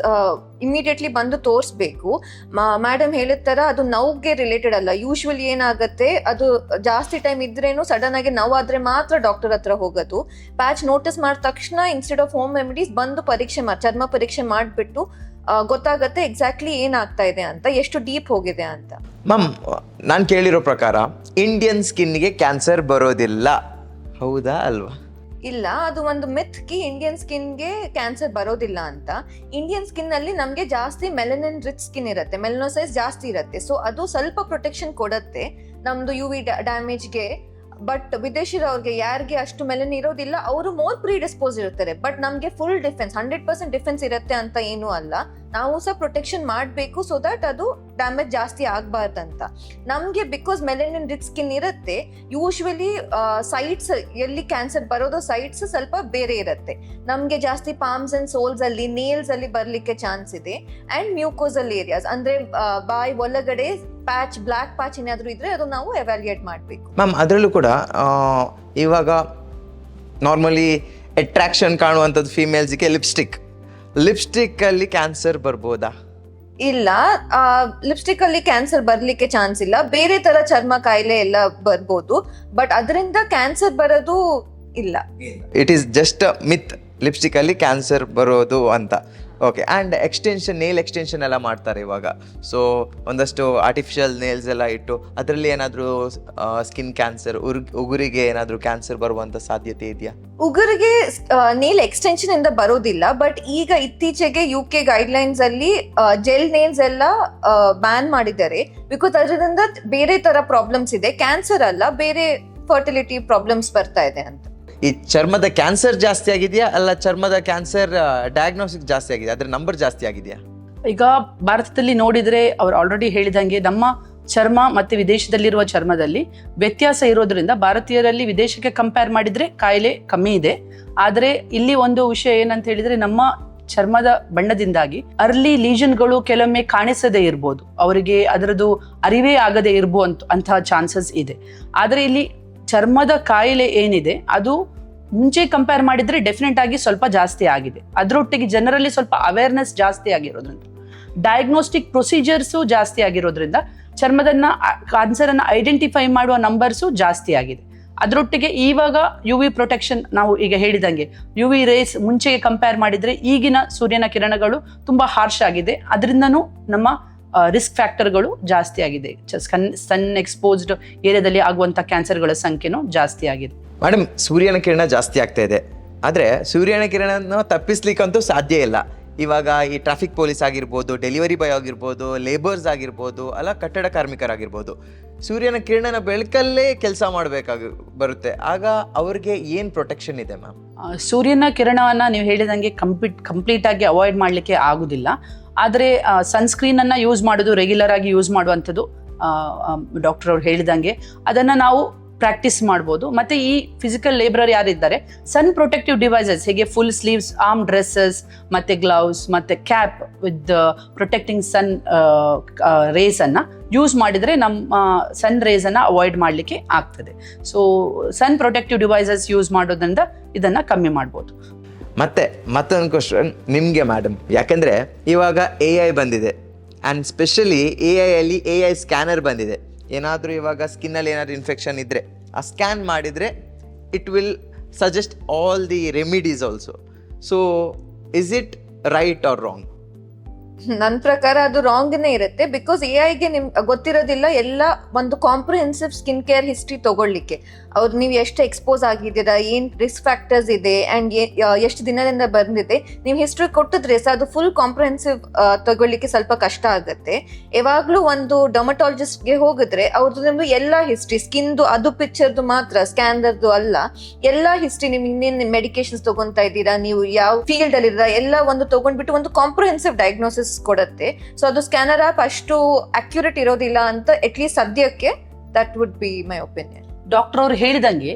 ಇಮಿಡಿಯೇಟ್ಲಿ ಬಂದು ತೋರಿಸ್ಬೇಕು. ಮೇಡಮ್ ಹೇಳಿದ ತರ ಅದು ನೋವ್ಗೆ ರಿಲೇಟೆಡ್ ಅಲ್ಲ. ಯೂಶ್ವಲಿ ಏನಾಗುತ್ತೆ, ಅದು ಜಾಸ್ತಿ ಟೈಮ್ ಇದ್ರೇನು ಸಡನ್ ಆಗಿ ನೋವಾದ್ರೆ ಮಾತ್ರ ಡಾಕ್ಟರ್ ಹತ್ರ ಹೋಗೋದು. ಪ್ಯಾಚ್ ನೋಟಿಸ್ ಮಾಡಿದ ತಕ್ಷಣ ಇನ್ಸ್ಟೆಡ್ ಆಫ್ ಹೋಮ್ ರೆಮಿಡೀಸ್ ಬಂದು ಚರ್ಮ ಪರೀಕ್ಷೆ ಮಾಡಿಬಿಟ್ಟು ಗೊತ್ತಾಗತ್ತೆ ಎಕ್ಸಾಕ್ಟ್ಲಿ ಏನಾಗ್ತಾ ಇದೆ ಅಂತ, ಎಷ್ಟು ಡೀಪ್ ಹೋಗಿದೆ ಅಂತ. ಮ್ಯಾಮ್, ನಾನು ಕೇಳಿರೋ ಪ್ರಕಾರ ಇಂಡಿಯನ್ ಸ್ಕಿನ್ಗೆ ಕ್ಯಾನ್ಸರ್ ಬರೋದಿಲ್ಲ, ಹೌದಾ ಅಲ್ವಾ? ಇಲ್ಲ, ಅದು ಒಂದು ಮಿತ್ಗೆ ಇಂಡಿಯನ್ ಸ್ಕಿನ್ಗೆ ಕ್ಯಾನ್ಸರ್ ಬರೋದಿಲ್ಲ ಅಂತ. ಇಂಡಿಯನ್ ಸ್ಕಿನ್ ಅಲ್ಲಿ ನಮ್ಗೆ ಜಾಸ್ತಿ ಮೆಲನಿನ್ ರಿಚ್ ಸ್ಕಿನ್ ಇರುತ್ತೆ, ಮೆಲನೋಸೈಸ್ ಜಾಸ್ತಿ ಇರುತ್ತೆ. ಸೊ ಅದು ಸ್ವಲ್ಪ ಪ್ರೊಟೆಕ್ಷನ್ ಕೊಡುತ್ತೆ ನಮ್ದು UV ಡ್ಯಾಮೇಜ್ಗೆ. ಬಟ್ ವಿದೇಶಿಯವ್ರಿಗೆ ಯಾರಿಗೆ ಅಷ್ಟು ಮೆಲನ್ ಇರೋದಿಲ್ಲ, ಅವರು ಮೋರ್ ಪ್ರೀಡಿಸ್ಪೋಸ್ ಇರ್ತಾರೆ. ಬಟ್ ನಮ್ಗೆ ಫುಲ್ ಡಿಫೆನ್ಸ್ 100% ಡಿಫೆನ್ಸ್ ಇರುತ್ತೆ ಅಂತ ಏನೂ ಅಲ್ಲ. ನಾವು ಸಹ ಪ್ರೊಟೆಕ್ಷನ್ ಮಾಡಬೇಕು ಸೊ ದಟ್ ಅದು ಡ್ಯಾಮೇಜ್ ಜಾಸ್ತಿ ಆಗಬಾರ್ದಂತ. ನಮ್ಗೆ ಬಿಕಾಸ್ ಮೆಲನಿನ್ ರಿಚ್ ಸ್ಕಿನ್ ಇರುತ್ತೆ, ಯೂಶ್ವಲಿ ಸೈಟ್ಸ್ ಎಲ್ಲಿ ಕ್ಯಾನ್ಸರ್ ಬರೋದು ಸೈಟ್ಸ್ ಸ್ವಲ್ಪ ಬೇರೆ ಇರುತ್ತೆ. ನಮ್ಗೆ ಜಾಸ್ತಿ ಪಾಮ್ಸ್ ಅಂಡ್ ಸೋಲ್ಸ್ ಅಲ್ಲಿ, ನೇಲ್ಸ್ ಅಲ್ಲಿ ಬರ್ಲಿಕ್ಕೆ ಚಾನ್ಸ್ ಇದೆ. ಅಂಡ್ ಮ್ಯೂಕೋಸಲ್ ಏರಿಯಾಸ್ ಅಂದ್ರೆ ಬಾಯ್ ಒಳಗಡೆ ಪ್ಯಾಚ್, ಬ್ಲಾಕ್ ಪ್ಯಾಚ್ ಏನಾದ್ರೂ ಇದ್ರೆ ಅದು ನಾವು ಎವ್ಯಾಲ್ಯೂಯೇಟ್ ಮಾಡಬೇಕು. ಮ್ಯಾಮ್, ಅದರಲ್ಲೂ ಕೂಡ ಇವಾಗ ನಾರ್ಮಲಿ ಅಟ್ರಾಕ್ಷನ್ ಕಾಣುವಂಥದ್ದು ಫಿಮೇಲ್ಸ್ಗೆ ಲಿಪ್ಸ್ಟಿಕ್ ಅಲ್ಲಿ ಕ್ಯಾನ್ಸರ್ ಬರ್ಬೋದಾ? ಇಲ್ಲ, ಲಿಪ್ಸ್ಟಿಕ್ ಅಲ್ಲಿ ಕ್ಯಾನ್ಸರ್ ಬರ್ಲಿಕ್ಕೆ ಚಾನ್ಸ್ ಇಲ್ಲ. ಬೇರೆ ತರ ಚರ್ಮ ಕಾಯಿಲೆ ಎಲ್ಲ ಬರ್ಬೋದು, ಬಟ್ ಅದರಿಂದ ಕ್ಯಾನ್ಸರ್ ಬರೋದು ಇಲ್ಲ. It is just myth, lipstick ಅಲ್ಲಿ ಕ್ಯಾನ್ಸರ್ ಬರೋದು ಅಂತ. ಓಕೆ. ಆ್ಯಂಡ್ ನೇಲ್ ಎಕ್ಸ್ಟೆನ್ಷನ್ ಎಲ್ಲ ಮಾಡ್ತಾರೆ ಇವಾಗ. ಸೊ ಒಂದಷ್ಟು ಆರ್ಟಿಫಿಷಿಯಲ್ ನೇಲ್ಸ್ ಎಲ್ಲ ಇಟ್ಟು ಅದರಲ್ಲಿ ಏನಾದರೂ ಸ್ಕಿನ್ ಕ್ಯಾನ್ಸರ್, ಉಗುರಿಗೆ ಏನಾದರೂ ಕ್ಯಾನ್ಸರ್ ಬರುವಂಥ ಸಾಧ್ಯತೆ ಇದೆಯಾ? ಉಗುರಿಗೆ ನೇಲ್ ಎಕ್ಸ್ಟೆನ್ಷನ್ ಇಂದ ಬರೋದಿಲ್ಲ, ಬಟ್ ಈಗ ಇತ್ತೀಚೆಗೆ UK ಗೈಡ್ಲೈನ್ಸ್ ಅಲ್ಲಿ ಜೆಲ್ ನೇಲ್ಸ್ ಎಲ್ಲ ಬ್ಯಾನ್ ಮಾಡಿದ್ದಾರೆ. ಬಿಕಾಸ್ ಅದರಿಂದ ಬೇರೆ ತರ ಪ್ರಾಬ್ಲಮ್ಸ್ ಇದೆ, ಕ್ಯಾನ್ಸರ್ ಅಲ್ಲ, ಬೇರೆ ಫರ್ಟಿಲಿಟಿ ಪ್ರಾಬ್ಲಮ್ಸ್ ಬರ್ತಾ ಇದೆ ಅಂತ. ಈ ಚರ್ಮದ ಕ್ಯಾನ್ಸರ್ ಜಾಸ್ತಿ ಆಗಿದೆಯಾ, ಅಲ್ಲ ಚರ್ಮದ ಕ್ಯಾನ್ಸರ್ ಡಯಾಗ್ನೋಸಿಸ್ ಜಾಸ್ತಿ ಆಗಿದೆ, ಅದ್ರ ನಂಬರ್ ಜಾಸ್ತಿ ಆಗಿದೆಯಾ? ಈಗ ಭಾರತದಲ್ಲಿ ನೋಡಿದ್ರೆ ಅವ್ರು ಆಲ್ರೆಡಿ ಹೇಳಿದಂಗೆ ನಮ್ಮ ಚರ್ಮ ಮತ್ತೆ ವಿದೇಶದಲ್ಲಿರುವ ಚರ್ಮದಲ್ಲಿ ವ್ಯತ್ಯಾಸ ಇರೋದ್ರಿಂದ ಭಾರತೀಯರಲ್ಲಿ ವಿದೇಶಕ್ಕೆ ಕಂಪೇರ್ ಮಾಡಿದ್ರೆ ಕಾಯಿಲೆ ಕಮ್ಮಿ ಇದೆ. ಆದರೆ ಇಲ್ಲಿ ಒಂದು ವಿಷಯ ಏನಂತ ಹೇಳಿದ್ರೆ, ನಮ್ಮ ಚರ್ಮದ ಬಣ್ಣದಿಂದಾಗಿ ಅರ್ಲಿ ಲೀಷನ್ಗಳು ಕೆಲವೊಮ್ಮೆ ಕಾಣಿಸದೇ ಇರ್ಬೋದು, ಅವರಿಗೆ ಅದರದ್ದು ಅರಿವೇ ಆಗದೆ ಅಂತಹ ಚಾನ್ಸಸ್ ಇದೆ. ಆದರೆ ಇಲ್ಲಿ ಚರ್ಮದ ಕಾಯಿಲೆ ಏನಿದೆ ಅದು ಮುಂಚೆ ಕಂಪೇರ್ ಮಾಡಿದ್ರೆ ಡೆಫಿನೆಟ್ ಆಗಿ ಸ್ವಲ್ಪ ಜಾಸ್ತಿ ಆಗಿದೆ. ಅದರೊಟ್ಟಿಗೆ ಜನರಲ್ಲಿ ಸ್ವಲ್ಪ ಅವೇರ್ನೆಸ್ ಜಾಸ್ತಿ ಆಗಿರೋದ್ರಿಂದ ಡಯಾಗ್ನೋಸ್ಟಿಕ್ ಪ್ರೊಸೀಜರ್ಸು ಜಾಸ್ತಿ ಆಗಿರೋದ್ರಿಂದ ಕ್ಯಾನ್ಸರನ್ನು ಐಡೆಂಟಿಫೈ ಮಾಡುವ ನಂಬರ್ಸು ಜಾಸ್ತಿ ಆಗಿದೆ. ಅದರೊಟ್ಟಿಗೆ ಇವಾಗ UV ಪ್ರೊಟೆಕ್ಷನ್, ನಾವು ಈಗ ಹೇಳಿದಂಗೆ UV ರೇಸ್ ಮುಂಚೆಗೆ ಕಂಪೇರ್ ಮಾಡಿದರೆ ಈಗಿನ ಸೂರ್ಯನ ಕಿರಣಗಳು ತುಂಬ ಹಾರ್ಶ್ ಆಗಿದೆ. ಅದರಿಂದನೂ ನಮ್ಮ ರಿಸ್ಕ್ ಫ್ಯಾಕ್ಟರ್ಗಳು ಜಾಸ್ತಿ ಆಗಿದೆ. ಸನ್ ಎಕ್ಸ್ಪೋಸ್ಡ್ ಏರಿಯಾದಲ್ಲಿ ಆಗುವಂಥ ಕ್ಯಾನ್ಸರ್ಗಳ ಸಂಖ್ಯೆನೂ ಜಾಸ್ತಿ ಆಗಿದೆ. ಮೇಡಮ್, ಸೂರ್ಯನ ಕಿರಣ ಜಾಸ್ತಿ ಆಗ್ತಾ ಇದೆ, ಆದರೆ ಸೂರ್ಯನ ಕಿರಣನ ತಪ್ಪಿಸ್ಲಿಕ್ಕಂತೂ ಸಾಧ್ಯ ಇಲ್ಲ. ಇವಾಗ ಈ ಟ್ರಾಫಿಕ್ ಪೊಲೀಸ್ ಆಗಿರ್ಬೋದು, ಡೆಲಿವರಿ ಬಾಯ್ ಆಗಿರ್ಬೋದು, ಲೇಬರ್ಸ್ ಆಗಿರ್ಬೋದು, ಅಲ್ಲ ಕಟ್ಟಡ ಕಾರ್ಮಿಕರಾಗಿರ್ಬೋದು, ಸೂರ್ಯನ ಕಿರಣನ ಬೆಳಕಲ್ಲೇ ಕೆಲಸ ಬರುತ್ತೆ. ಆಗ ಅವ್ರಿಗೆ ಏನು ಪ್ರೊಟೆಕ್ಷನ್ ಇದೆ ಮ್ಯಾಮ್? ಸೂರ್ಯನ ಕಿರಣವನ್ನು ನೀವು ಹೇಳಿದಂಗೆ ಕಂಪ್ಲೀಟಾಗಿ ಅವಾಯ್ಡ್ ಮಾಡಲಿಕ್ಕೆ ಆಗೋದಿಲ್ಲ. ಆದರೆ ಸನ್ಸ್ಕ್ರೀನನ್ನು ಯೂಸ್ ಮಾಡೋದು, ರೆಗ್ಯುಲರ್ ಆಗಿ ಯೂಸ್ ಮಾಡುವಂಥದ್ದು ಡಾಕ್ಟರ್ ಅವ್ರು ಹೇಳಿದಂಗೆ ಅದನ್ನು ನಾವು ಪ್ರಾಕ್ಟೀಸ್ ಮಾಡ್ಬೋದು. ಮತ್ತು ಈ ಫಿಸಿಕಲ್ ಲೇಬರರ್ ಯಾರಿದ್ದಾರೆ, ಸನ್ ಪ್ರೊಟೆಕ್ಟಿವ್ ಡಿವೈಸಸ್, ಹೇಗೆ ಫುಲ್ ಸ್ಲೀವ್ಸ್ ಆರ್ಮ್ ಡ್ರೆಸ್ಸಸ್ ಮತ್ತು ಗ್ಲೌಸ್ ಮತ್ತು ಕ್ಯಾಪ್ ವಿತ್ ಪ್ರೊಟೆಕ್ಟಿಂಗ್ ಸನ್ ರೇಸನ್ನು ಯೂಸ್ ಮಾಡಿದರೆ ನಮ್ಮ ಸನ್ ರೇಸನ್ನು ಅವಾಯ್ಡ್ ಮಾಡಲಿಕ್ಕೆ ಆಗ್ತದೆ. So sun protective devices use ಮಾಡೋದ್ರಿಂದ ಇದನ್ನು ಕಮ್ಮಿ ಮಾಡ್ಬೋದು. ಮತ್ತೊಂದು ಕ್ವಶನ್ ನಿಮಗೆ ಮೇಡಮ್, ಯಾಕೆಂದರೆ ಇವಾಗ AI ಬಂದಿದೆ, ಆ್ಯಂಡ್ ಸ್ಪೆಷಲಿ AI ಸ್ಕ್ಯಾನರ್ ಬಂದಿದೆ. ಏನಾದರೂ ಇವಾಗ ಸ್ಕಿನ್ನಲ್ಲಿ ಏನಾದರೂ ಇನ್ಫೆಕ್ಷನ್ ಇದ್ದರೆ ಆ ಸ್ಕ್ಯಾನ್ ಮಾಡಿದರೆ it will suggest all the remedies also. So is it right or wrong? ನನ್ನ ಪ್ರಕಾರ ಅದು ರಾಂಗ್ನೇ ಇರುತ್ತೆ. ಬಿಕಾಸ್ AI ಗೊತ್ತಿರೋದಿಲ್ಲ ಎಲ್ಲ ಒಂದು ಕಾಂಪ್ರಿಹೆನ್ಸಿವ್ ಸ್ಕಿನ್ ಕೇರ್ ಹಿಸ್ಟ್ರಿ ತಗೊಳ್ಳಿಕ್ಕೆ. ಅವ್ರು ನೀವು ಎಷ್ಟು ಎಕ್ಸ್ಪೋಸ್ ಆಗಿದ್ದೀರಾ, ಏನ್ ರಿಸ್ಕ್ ಫ್ಯಾಕ್ಟರ್ಸ್ ಇದೆ ಅಂಡ್ ಎಷ್ಟು ದಿನದಿಂದ ಬಂದಿದೆ, ನೀವು ಹಿಸ್ಟ್ರಿ ಕೊಟ್ಟಿದ್ರೆ ಅದು ಫುಲ್ ಕಾಂಪ್ರಿಹೆನ್ಸಿವ್ ತಗೊಳ್ಳಿಕ್ಕೆ ಸ್ವಲ್ಪ ಕಷ್ಟ ಆಗುತ್ತೆ. ಯಾವಾಗ್ಲೂ ಒಂದು ಡರ್ಮಟಾಲಜಿಸ್ಟ್ಗೆ ಹೋಗಿದ್ರೆ ಅವ್ರದ್ದು ನಿಮ್ದು ಎಲ್ಲ ಹಿಸ್ಟ್ರಿ, ಸ್ಕಿನ್ದು ಅದು ಪಿಕ್ಚರ್ದು ಮಾತ್ರ, ಸ್ಕ್ಯಾನರ್ದು ಅಲ್ಲ, ಎಲ್ಲ ಹಿಸ್ಟ್ರಿ, ನಿಮ್ಗೆ ಇನ್ನೇನು ಮೆಡಿಕೇಶನ್ಸ್ ತಗೊಂತಾ ಇದ್ದೀರಾ, ನೀವು ಯಾವ ಫೀಲ್ಡ್ ಅಲ್ಲಿ ಇದ್ದೀರಾ, ಎಲ್ಲ ಒಂದು ತಗೊಂಡ್ಬಿಟ್ಟು ಒಂದು ಕಾಂಪ್ರಿಹೆನ್ಸಿವ್ ಡಯಾಗ್ನೋಸಿಸ್ ಕೊಡುತ್ತೆ. ಸೊ ಅದು ಸ್ಕ್ಯಾನರ್ ಆಪ್ ಅಷ್ಟು ಅಕ್ಯುರೇಟ್ ಇರೋದಿಲ್ಲ ಅಂತ ಅಟ್ಲೀಸ್ಟ್ ಸದ್ಯಕ್ಕೆ that would be my opinion. Doctor ಅವ್ರು ಹೇಳಿದಂಗೆ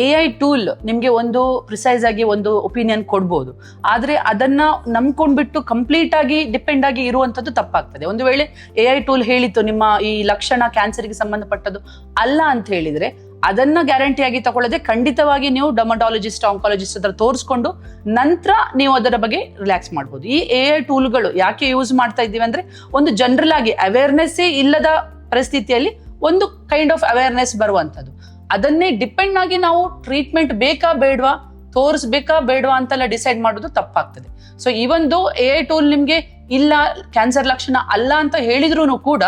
AI ಟೂಲ್ ನಿಮಗೆ ಒಂದು ಪ್ರಿಸೈಸ್ ಆಗಿ ಒಂದು ಒಪಿನಿಯನ್ ಕೊಡ್ಬೋದು, ಆದರೆ ಅದನ್ನ ನಂಬ್ಕೊಂಡ್ಬಿಟ್ಟು ಕಂಪ್ಲೀಟ್ ಆಗಿ ಡಿಪೆಂಡ್ ಆಗಿ ಇರುವಂಥದ್ದು ತಪ್ಪಾಗ್ತದೆ. ಒಂದು ವೇಳೆ AI ಟೂಲ್ ಹೇಳಿತ್ತು ನಿಮ್ಮ ಈ ಲಕ್ಷಣ ಕ್ಯಾನ್ಸರ್ಗೆ ಸಂಬಂಧಪಟ್ಟದ್ದು ಅಲ್ಲ ಅಂತ ಹೇಳಿದ್ರೆ ಅದನ್ನ ಗ್ಯಾರಂಟಿಯಾಗಿ ತಗೊಳ್ಳದೆ ಖಂಡಿತವಾಗಿ ನೀವು ಡರ್ಮಟಾಲಜಿಸ್ಟ್, ಆಂಕಾಲಜಿಸ್ಟ್ ಹತ್ರ ತೋರಿಸ್ಕೊಂಡು ನಂತರ ನೀವು ಅದರ ಬಗ್ಗೆ ರಿಲ್ಯಾಕ್ಸ್ ಮಾಡ್ಬೋದು. ಈ AI ಟೂಲ್ಗಳು ಯಾಕೆ ಯೂಸ್ ಮಾಡ್ತಾ ಇದ್ದೀವಿ ಅಂದ್ರೆ ಒಂದು ಜನರಲ್ ಆಗಿ ಅವೇರ್ನೆಸ್ಸೇ ಇಲ್ಲದ ಪರಿಸ್ಥಿತಿಯಲ್ಲಿ ಒಂದು ಕೈಂಡ್ ಆಫ್ ಅವೇರ್ನೆಸ್ ಬರುವಂಥದ್ದು. ಅದನ್ನೇ ಡಿಪೆಂಡ್ ಆಗಿ ನಾವು ಟ್ರೀಟ್ಮೆಂಟ್ ಬೇಕಾ ಬೇಡವಾ, ತೋರಿಸ್ಬೇಕಾ ಬೇಡವಾ ಅಂತೆಲ್ಲ ಡಿಸೈಡ್ ಮಾಡೋದು ತಪ್ಪಾಗ್ತದೆ. ಸೊ ಈ ಒಂದು AI ಟೂಲ್ ನಿಮ್ಗೆ ಇಲ್ಲ ಕ್ಯಾನ್ಸರ್ ಲಕ್ಷಣ ಅಲ್ಲ ಅಂತ ಹೇಳಿದ್ರು ಕೂಡ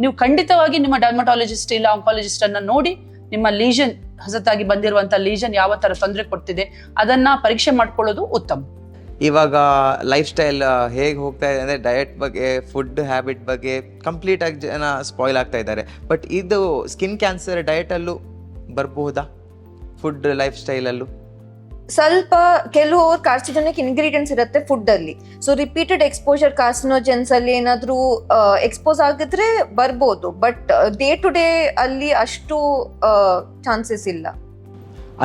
ನೀವು ಖಂಡಿತವಾಗಿ ನಿಮ್ಮ ಡರ್ಮಟಾಲಜಿಸ್ಟ್ ಇಲ್ಲ ಆಂಕಾಲಜಿಸ್ಟ್ ಅನ್ನ ನೋಡಿ ನಿಮ್ಮ ಲೀಷನ್, ಹೊಸತಾಗಿ ಬಂದಿರುವಂತ ಲೀಷನ್ ಯಾವ ತರ ತೊಂದರೆ ಕೊಡ್ತಿದೆ ಅದನ್ನ ಪರೀಕ್ಷೆ ಮಾಡ್ಕೊಳ್ಳೋದು ಉತ್ತಮ. ಇವಾಗ ಲೈಫ್ ಸ್ಟೈಲ್ ಹೇಗೆ ಹೋಗ್ತಾ ಇದೆ ಅಂದರೆ ಡಯಟ್ ಬಗ್ಗೆ, ಫುಡ್ ಹ್ಯಾಬಿಟ್ ಬಗ್ಗೆ ಕಂಪ್ಲೀಟ್ ಆಗಿ ಜನ ಸ್ಪಾಯ್ಲ್ ಆಗ್ತಾ ಇದ್ದಾರೆ. ಬಟ್ ಇದು ಸ್ಕಿನ್ ಕ್ಯಾನ್ಸರ್ ಡಯಟಲ್ಲೂ ಬರಬಹುದಾ, ಫುಡ್ ಲೈಫ್ ಸ್ಟೈಲಲ್ಲೂ? ಸ್ವಲ್ಪ ಕೆಲವು ಕಾರ್ಸಿನೋಜೆನಿಕ್ ಇಂಗ್ರೀಡಿಯೆಂಟ್ಸ್ ಇರುತ್ತೆ ಫುಡ್ ಅಲ್ಲಿ. ಸೊ ರಿಪೀಟೆಡ್ ಎಕ್ಸ್ಪೋಜರ್ ಕಾರ್ಸಿನೋಜೆನ್ಸ್ ಅಲ್ಲಿ ಏನಾದ್ರೂ ಎಕ್ಸ್ಪೋಸ್ ಆಗಿದ್ರೆ ಬರ್ಬೋದು, ಬಟ್ ಡೇ ಟು ಡೇ ಅಲ್ಲಿ ಅಷ್ಟು ಚಾನ್ಸಸ್ ಇಲ್ಲ.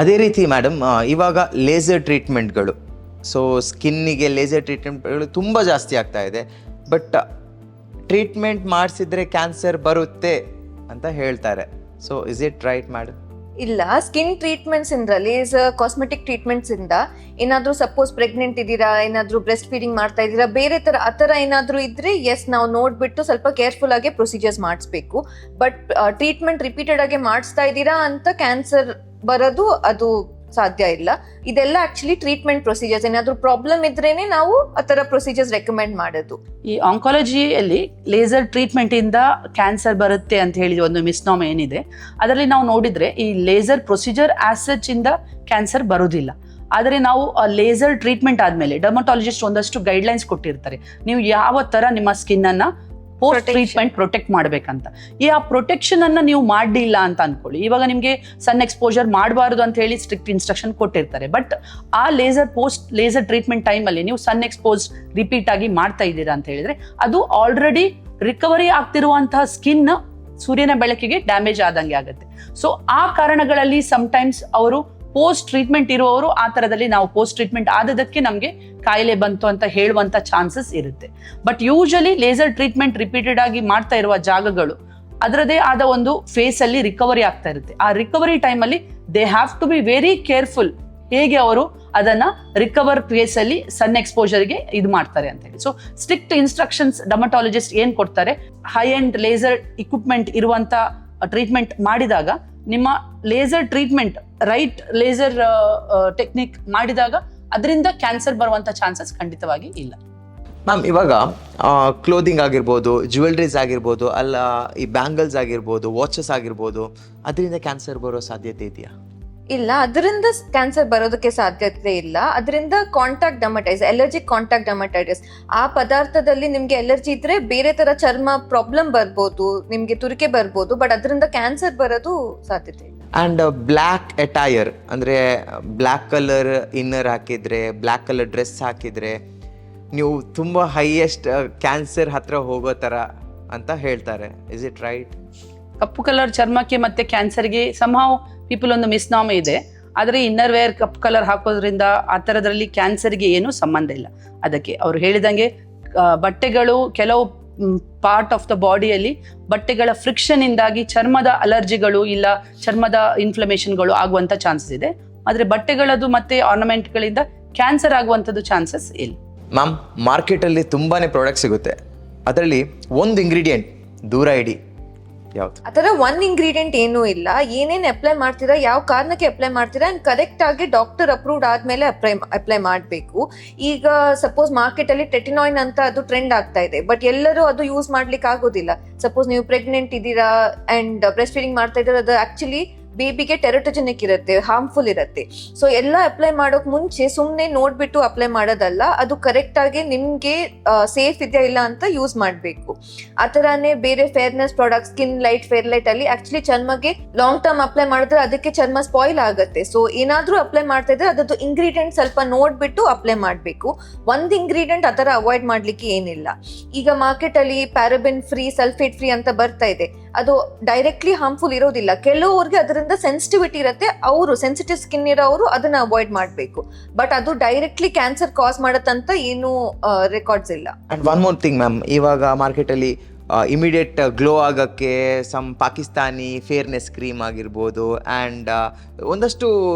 ಅದೇ ರೀತಿ ಮೇಡಮ್, ಇವಾಗ ಲೇಸರ್ ಟ್ರೀಟ್ಮೆಂಟ್ಗಳು, ಸೊ ಸ್ಕಿನ್ನಿಗೆ ಲೇಸರ್ ಟ್ರೀಟ್ಮೆಂಟ್ಗಳು ತುಂಬ ಜಾಸ್ತಿ ಆಗ್ತಾ ಇದೆ. ಬಟ್ ಟ್ರೀಟ್ಮೆಂಟ್ ಮಾಡಿಸಿದ್ರೆ ಕ್ಯಾನ್ಸರ್ ಬರುತ್ತೆ ಅಂತ ಹೇಳ್ತಾರೆ. So is it right madam? ಇಲ್ಲ, ಸ್ಕಿನ್ ಟ್ರೀಟ್ಮೆಂಟ್ಸ್ ಇಂದ, ಲೇಸರ್ ಕಾಸ್ಮೆಟಿಕ್ ಟ್ರೀಟ್ಮೆಂಟ್ಸ್ ಇಂದ ಏನಾದ್ರೂ ಸಪೋಸ್ ಪ್ರೆಗ್ನೆಂಟ್ ಇದ್ದೀರಾ, ಏನಾದ್ರೂ ಬ್ರೆಸ್ಟ್ ಫೀಡಿಂಗ್ ಮಾಡ್ತಾ ಇದ್ದೀರಾ, ಬೇರೆ ತರ ಆತರ ಏನಾದ್ರೂ ಇದ್ರೆ ಎಸ್ ನಾವು ನೋಡ್ಬಿಟ್ಟು ಸ್ವಲ್ಪ ಕೇರ್ಫುಲ್ ಆಗಿ ಪ್ರೊಸೀಜರ್ಸ್ ಮಾಡಿಸ್ಬೇಕು. ಬಟ್ ಟ್ರೀಟ್ಮೆಂಟ್ ರಿಪೀಟೆಡ್ ಆಗಿ ಮಾಡಿಸ್ತಾ ಇದ್ದೀರಾ ಅಂತ ಕ್ಯಾನ್ಸರ್ ಬರೋದು ಅದು ಸಾಧ್ಯ ಇಲ್ಲ. ಇದೆಲ್ಲ ಆಕ್ಚುಲಿ ಟ್ರೀಟ್ಮೆಂಟ್ ಪ್ರೊಸೀಜರ್ಸ್. ಏನಾದ್ರೂ ಪ್ರಾಬ್ಲಮ್ ಇದ್ರೇನೆ ನಾವು ಆ ತರ ಪ್ರೊಸೀಜರ್ಸ್ ರೆಕಮೆಂಡ್ ಮಾಡೋದು. ಈ ಆಂಕಾಲಜಿಯಲ್ಲಿ ಲೇಸರ್ ಟ್ರೀಟ್ಮೆಂಟ್ ಇಂದ ಕ್ಯಾನ್ಸರ್ ಬರುತ್ತೆ ಅಂತ ಹೇಳಿ ಒಂದು ಮಿಸ್ನಾಮ್ ಏನಿದೆ, ಅದರಲ್ಲಿ ನಾವು ನೋಡಿದ್ರೆ ಈ ಲೇಸರ್ ಪ್ರೊಸೀಜರ್ ಆಸ್ ಸಚ್ ಇಂದ ಕ್ಯಾನ್ಸರ್ ಬರುವುದಿಲ್ಲ. ಆದರೆ ನಾವು ಲೇಸರ್ ಟ್ರೀಟ್ಮೆಂಟ್ ಆದ್ಮೇಲೆ ಡರ್ಮಟಾಲಜಿಸ್ಟ್ ಒಂದಷ್ಟು ಗೈಡ್ಲೈನ್ಸ್ ಕೊಟ್ಟಿರ್ತಾರೆ, ನೀವು ಯಾವ ತರ ನಿಮ್ಮ ಸ್ಕಿನ್ ಅನ್ನ ಪೋಸ್ಟ್ ಟ್ರೀಟ್ಮೆಂಟ್ ಪ್ರೊಟೆಕ್ಟ್ ಮಾಡ್ಬೇಕಂತ. ಈ ಆ ಪ್ರೊಟೆಕ್ಷನ್ ಅನ್ನ ನೀವು ಮಾಡಲಿಲ್ಲ ಅಂತ ಅನ್ಕೊಳ್ಳಿ, ಇವಾಗ ನಿಮ್ಗೆ ಸನ್ ಎಕ್ಸ್ಪೋಜರ್ ಮಾಡಬಾರ್ದು ಅಂತ ಹೇಳಿ ಸ್ಟ್ರಿಕ್ಟ್ ಇನ್ಸ್ಟ್ರಕ್ಷನ್ ಕೊಟ್ಟಿರ್ತಾರೆ. ಬಟ್ ಆ ಲೇಸರ್ ಟ್ರೀಟ್ಮೆಂಟ್ ಟೈಮಲ್ಲಿ ನೀವು ಸನ್ ಎಕ್ಸ್ಪೋಸ್ ರಿಪೀಟ್ ಆಗಿ ಮಾಡ್ತಾ ಇದ್ದೀರಾ ಅಂತ ಹೇಳಿದ್ರೆ ಅದು ಆಲ್ರೆಡಿ ರಿಕವರಿ ಆಗ್ತಿರುವಂತಹ ಸ್ಕಿನ್ ಸೂರ್ಯನ ಬೆಳಕಿಗೆ ಡ್ಯಾಮೇಜ್ ಆದಂಗೆ ಆಗುತ್ತೆ. ಸೊ ಆ ಕಾರಣಗಳಲ್ಲಿ ಸಮ್ಟೈಮ್ಸ್ ಅವರು ಪೋಸ್ಟ್ ಟ್ರೀಟ್ಮೆಂಟ್ ಇರುವವರು ಆ ಥರದಲ್ಲಿ ನಾವು ಪೋಸ್ಟ್ ಟ್ರೀಟ್ಮೆಂಟ್ ಆದದಕ್ಕೆ ನಮಗೆ ಕಾಯಿಲೆ ಬಂತು ಅಂತ ಹೇಳುವಂಥ ಚಾನ್ಸಸ್ ಇರುತ್ತೆ. But usually laser treatment repeated ಆಗಿ ಮಾಡ್ತಾ ಇರುವ ಜಾಗಗಳು ಅದರದೇ ಆದ ಒಂದು ಫೇಸ್ ಅಲ್ಲಿ ರಿಕವರಿ ಆಗ್ತಾ ಇರುತ್ತೆ. ಆ ರಿಕವರಿ ಟೈಮಲ್ಲಿ they have to be very careful ಹೇಗೆ ಅವರು ಅದನ್ನ ರಿಕವರ್ ಕೇಸಲ್ಲಿ ಸನ್ ಎಕ್ಸ್ಪೋಜರ್ಗೆ ಇದು ಮಾಡ್ತಾರೆ ಅಂತ ಹೇಳಿ. ಸೊ ಸ್ಟ್ರಿಕ್ಟ್ ಇನ್ಸ್ಟ್ರಕ್ಷನ್ಸ್ ಡರ್ಮಟಾಲಜಿಸ್ಟ್ ಏನ್ ಕೊಡ್ತಾರೆ, ಹೈ ಅಂಡ್ ಲೇಸರ್ ಇಕ್ವಿಪ್ಮೆಂಟ್ ಇರುವಂತ ಟ್ರೀಟ್ಮೆಂಟ್ ಮಾಡಿದಾಗ, ನಿಮ್ಮ laser treatment right laser technique ಮಾಡಿದಾಗ ಅದರಿಂದ ಕ್ಯಾನ್ಸರ್ ಬರುವಂತ ಚಾನ್ಸಸ್ ಖಂಡಿತವಾಗಿ ಇಲ್ಲ. ಮ್ಯಾಮ್, ಇವಾಗ ಕ್ಲೋದಿಂಗ್ ಆಗಿರ್ಬೋದು, ಜ್ಯುವೆಲ್ರೀಸ್ ಆಗಿರ್ಬೋದು, ಅಲ್ಲ ಈ ಬ್ಯಾಂಗಲ್ಸ್ ಆಗಿರ್ಬೋದು, ವಾಚಸ್ ಆಗಿರ್ಬೋದು, ಅದರಿಂದ ಕ್ಯಾನ್ಸರ್ ಬರೋ ಸಾಧ್ಯತೆ ಇದೆಯಾ? ಇಲ್ಲ, ಅದರಿಂದ ಕ್ಯಾನ್ಸರ್ ಬರೋದಕ್ಕೆ ಸಾಧ್ಯತೆ ಇಲ್ಲ. ಅದರಿಂದ contact dermatitis, allergic contact dermatitis, ಆ ಪದಾರ್ಥದಲ್ಲಿ ನಿಮ್ಗೆ ಅಲರ್ಜಿ ಇದ್ರೆ ಬೇರೆ ತರ ಚರ್ಮ ಪ್ರಾಬ್ಲಮ್ ಬರ್ಬೋದು, ನಿಮ್ಗೆ ತುರಿಕೆ ಬರ್ಬೋದು, ಬಟ್ ಅದರಿಂದ ಕ್ಯಾನ್ಸರ್ ಬರೋದು ಸಾಧ್ಯತೆ ಇಲ್ಲ. ಆ್ಯಂಡ್ ಬ್ಲ್ಯಾಕ್ ಅಟೈರ್ ಅಂದರೆ ಬ್ಲ್ಯಾಕ್ ಕಲರ್ ಇನ್ನರ್ ಹಾಕಿದರೆ, ಬ್ಲ್ಯಾಕ್ ಕಲರ್ ಡ್ರೆಸ್ ಹಾಕಿದರೆ ನೀವು ತುಂಬ ಹೈಯೆಸ್ಟ್ ಕ್ಯಾನ್ಸರ್ ಹತ್ರ ಹೋಗೋ ಥರ ಅಂತ ಹೇಳ್ತಾರೆ. Is it right? Cup colour ಚರ್ಮಕ್ಕೆ ಮತ್ತೆ ಕ್ಯಾನ್ಸರ್ಗೆ ಸಂಹಾವ್ ಪೀಪಲ್ ಒಂದು ಮಿಸ್ನಾಮೆ ಇದೆ. ಆದರೆ ಇನ್ನರ್ ವೇರ್ ಕಪ್ಪು ಕಲರ್ ಹಾಕೋದ್ರಿಂದ ಆ ಥರದ್ರಲ್ಲಿ ಕ್ಯಾನ್ಸರ್ಗೆ ಏನೂ ಸಂಬಂಧ ಇಲ್ಲ. ಅದಕ್ಕೆ ಅವ್ರು ಹೇಳಿದಂಗೆ ಬಟ್ಟೆಗಳು ಕೆಲವು ಪಾರ್ಟ್ ಆಫ್ ದ ಬಾಡಿಯಲ್ಲಿ ಬಟ್ಟೆಗಳ ಫ್ರಿಕ್ಷನ್ ಇಂದಾಗಿ ಚರ್ಮದ ಅಲರ್ಜಿಗಳು ಇಲ್ಲ ಚರ್ಮದ ಇನ್ಫ್ಲಮೇಷನ್ಗಳು ಆಗುವಂಥ ಚಾನ್ಸಸ್ ಇದೆ. ಆದರೆ ಬಟ್ಟೆಗಳದು ಮತ್ತೆ ಆರ್ನಮೆಂಟ್ಗಳಿಂದ ಕ್ಯಾನ್ಸರ್ ಆಗುವಂಥದ್ದು ಚಾನ್ಸಸ್ ಇಲ್ಲ. ಮ್ಯಾಮ್, ಮಾರ್ಕೆಟಲ್ಲಿ ತುಂಬಾ ಪ್ರಾಡಕ್ಟ್ ಸಿಗುತ್ತೆ, ಅದರಲ್ಲಿ ಒಂದು ಇಂಗ್ರೀಡಿಯೆಂಟ್ ದೂರ ಇಡಿ, ಯಾವುದು? ಆ ಥರ ಒನ್ ಇಂಗ್ರೀಡಿಯೆಂಟ್ ಏನೂ ಇಲ್ಲ. ಏನೇನು ಅಪ್ಲೈ ಮಾಡ್ತೀರಾ, ಯಾವ ಕಾರಣಕ್ಕೆ ಅಪ್ಲೈ ಮಾಡ್ತೀರಾ, ಅಂಡ್ ಕರೆಕ್ಟ್ ಆಗಿ ಡಾಕ್ಟರ್ ಅಪ್ರೂವ್ಡ್ ಆದ್ಮೇಲೆ ಅಪ್ಲೈ ಮಾಡಬೇಕು. ಈಗ ಸಪೋಸ್ ಮಾರ್ಕೆಟ್ ಅಲ್ಲಿ ಟೆಟಿನಾಯ್ನ್ ಅಂತ ಅದು ಟ್ರೆಂಡ್ ಆಗ್ತಾ ಇದೆ, ಬಟ್ ಎಲ್ಲರೂ ಅದು ಯೂಸ್ ಮಾಡ್ಲಿಕ್ಕೆ ಆಗೋದಿಲ್ಲ. ಸಪೋಸ್ ನೀವು ಪ್ರೆಗ್ನೆಂಟ್ ಇದ್ದೀರಾ ಅಂಡ್ ಬ್ರೆಸ್ಟ್ ಫೀಡಿಂಗ್ ಮಾಡ್ತಾ ಇದ್ದೀರಾ, ಅದು ಆಕ್ಚುಲಿ ಬೇಬಿಗೆ ಟೆರಟೋಜೆನಿಕ್ ಇರುತ್ತೆ, ಹಾರ್ಮ್ಫುಲ್ ಇರುತ್ತೆ. ಸೊ ಎಲ್ಲ ಅಪ್ಲೈ ಮಾಡೋಕ್ ಮುಂಚೆ ಸುಮ್ಮನೆ ನೋಡ್ಬಿಟ್ಟು ಅಪ್ಲೈ ಮಾಡೋದಲ್ಲ, ಅದು ಕರೆಕ್ಟ್ ಆಗಿ ನಿಮ್ಗೆ ಸೇಫ್ ಇದೆಯಾ ಇಲ್ಲ ಅಂತ ಯೂಸ್ ಮಾಡಬೇಕು. ಆ ತರಾನೇ ಬೇರೆ fairness product, skin light, fair light ಅಲ್ಲಿ ಆಕ್ಚುಲಿ ಚರ್ಮಗೆ ಲಾಂಗ್ ಟರ್ಮ್ ಅಪ್ಲೈ ಮಾಡಿದ್ರೆ ಅದಕ್ಕೆ ಚರ್ಮ ಸ್ಪಾಯ್ಲ್ ಆಗುತ್ತೆ. ಸೊ ಏನಾದ್ರೂ ಅಪ್ಲೈ ಮಾಡ್ತಾ ಇದ್ರೆ ಅದ್ರದ್ದು ಇಂಗ್ರೀಡಿಯೆಂಟ್ ಸ್ವಲ್ಪ ನೋಡ್ಬಿಟ್ಟು ಅಪ್ಲೈ ಮಾಡಬೇಕು. ಒಂದ್ ಇಂಗ್ರೀಡಿಯೆಂಟ್ ಆ ತರ ಅವಾಯ್ಡ್ ಮಾಡ್ಲಿಕ್ಕೆ ಏನಿಲ್ಲ. ಈಗ ಮಾರ್ಕೆಟ್ ಅಲ್ಲಿ ಪ್ಯಾರಾಬೆನ್ ಫ್ರೀ, ಸಲ್ಫೇಟ್ ಫ್ರೀ ಅಂತ ಬರ್ತಾ ಇದೆ, ಅದು ಡೈರೆಕ್ಟ್ಲಿ ಹಾರ್ಮ್ಫುಲ್ ಇರೋದಿಲ್ಲ. ಕೆಲವರಿಗೆ ಅದರಿಂದ ಸೆನ್ಸಿಟಿವಿಟಿ ಇರುತ್ತೆ, ಅವರು ಸೆನ್ಸಿಟಿವ್ ಸ್ಕಿನ್ ಇರೋರು ಅದನ್ನ ಅವಾಯ್ಡ್ ಮಾಡಬೇಕು. ಬಟ್ ಅದು ಡೈರೆಕ್ಟ್ಲಿ ಕ್ಯಾನ್ಸರ್ ಕಾಸ್ ಮಾಡತ್ತಂತ ಏನು ರೆಕಾರ್ಡ್ಸ್ ಇಲ್ಲ. And one more thing ma'am, ಇವಾಗ ಮಾರ್ಕೆಟಲ್ಲಿ ಇಮಿಡಿಯೇಟ್ ಗ್ಲೋ ಆಗೋಕ್ಕೆ ಪಾಕಿಸ್ತಾನಿ ಫೇರ್ನೆಸ್ ಕ್ರೀಮ್ ಆಗಿರ್ಬೋದು, ಆ್ಯಂಡ್ ಒಂದಷ್ಟು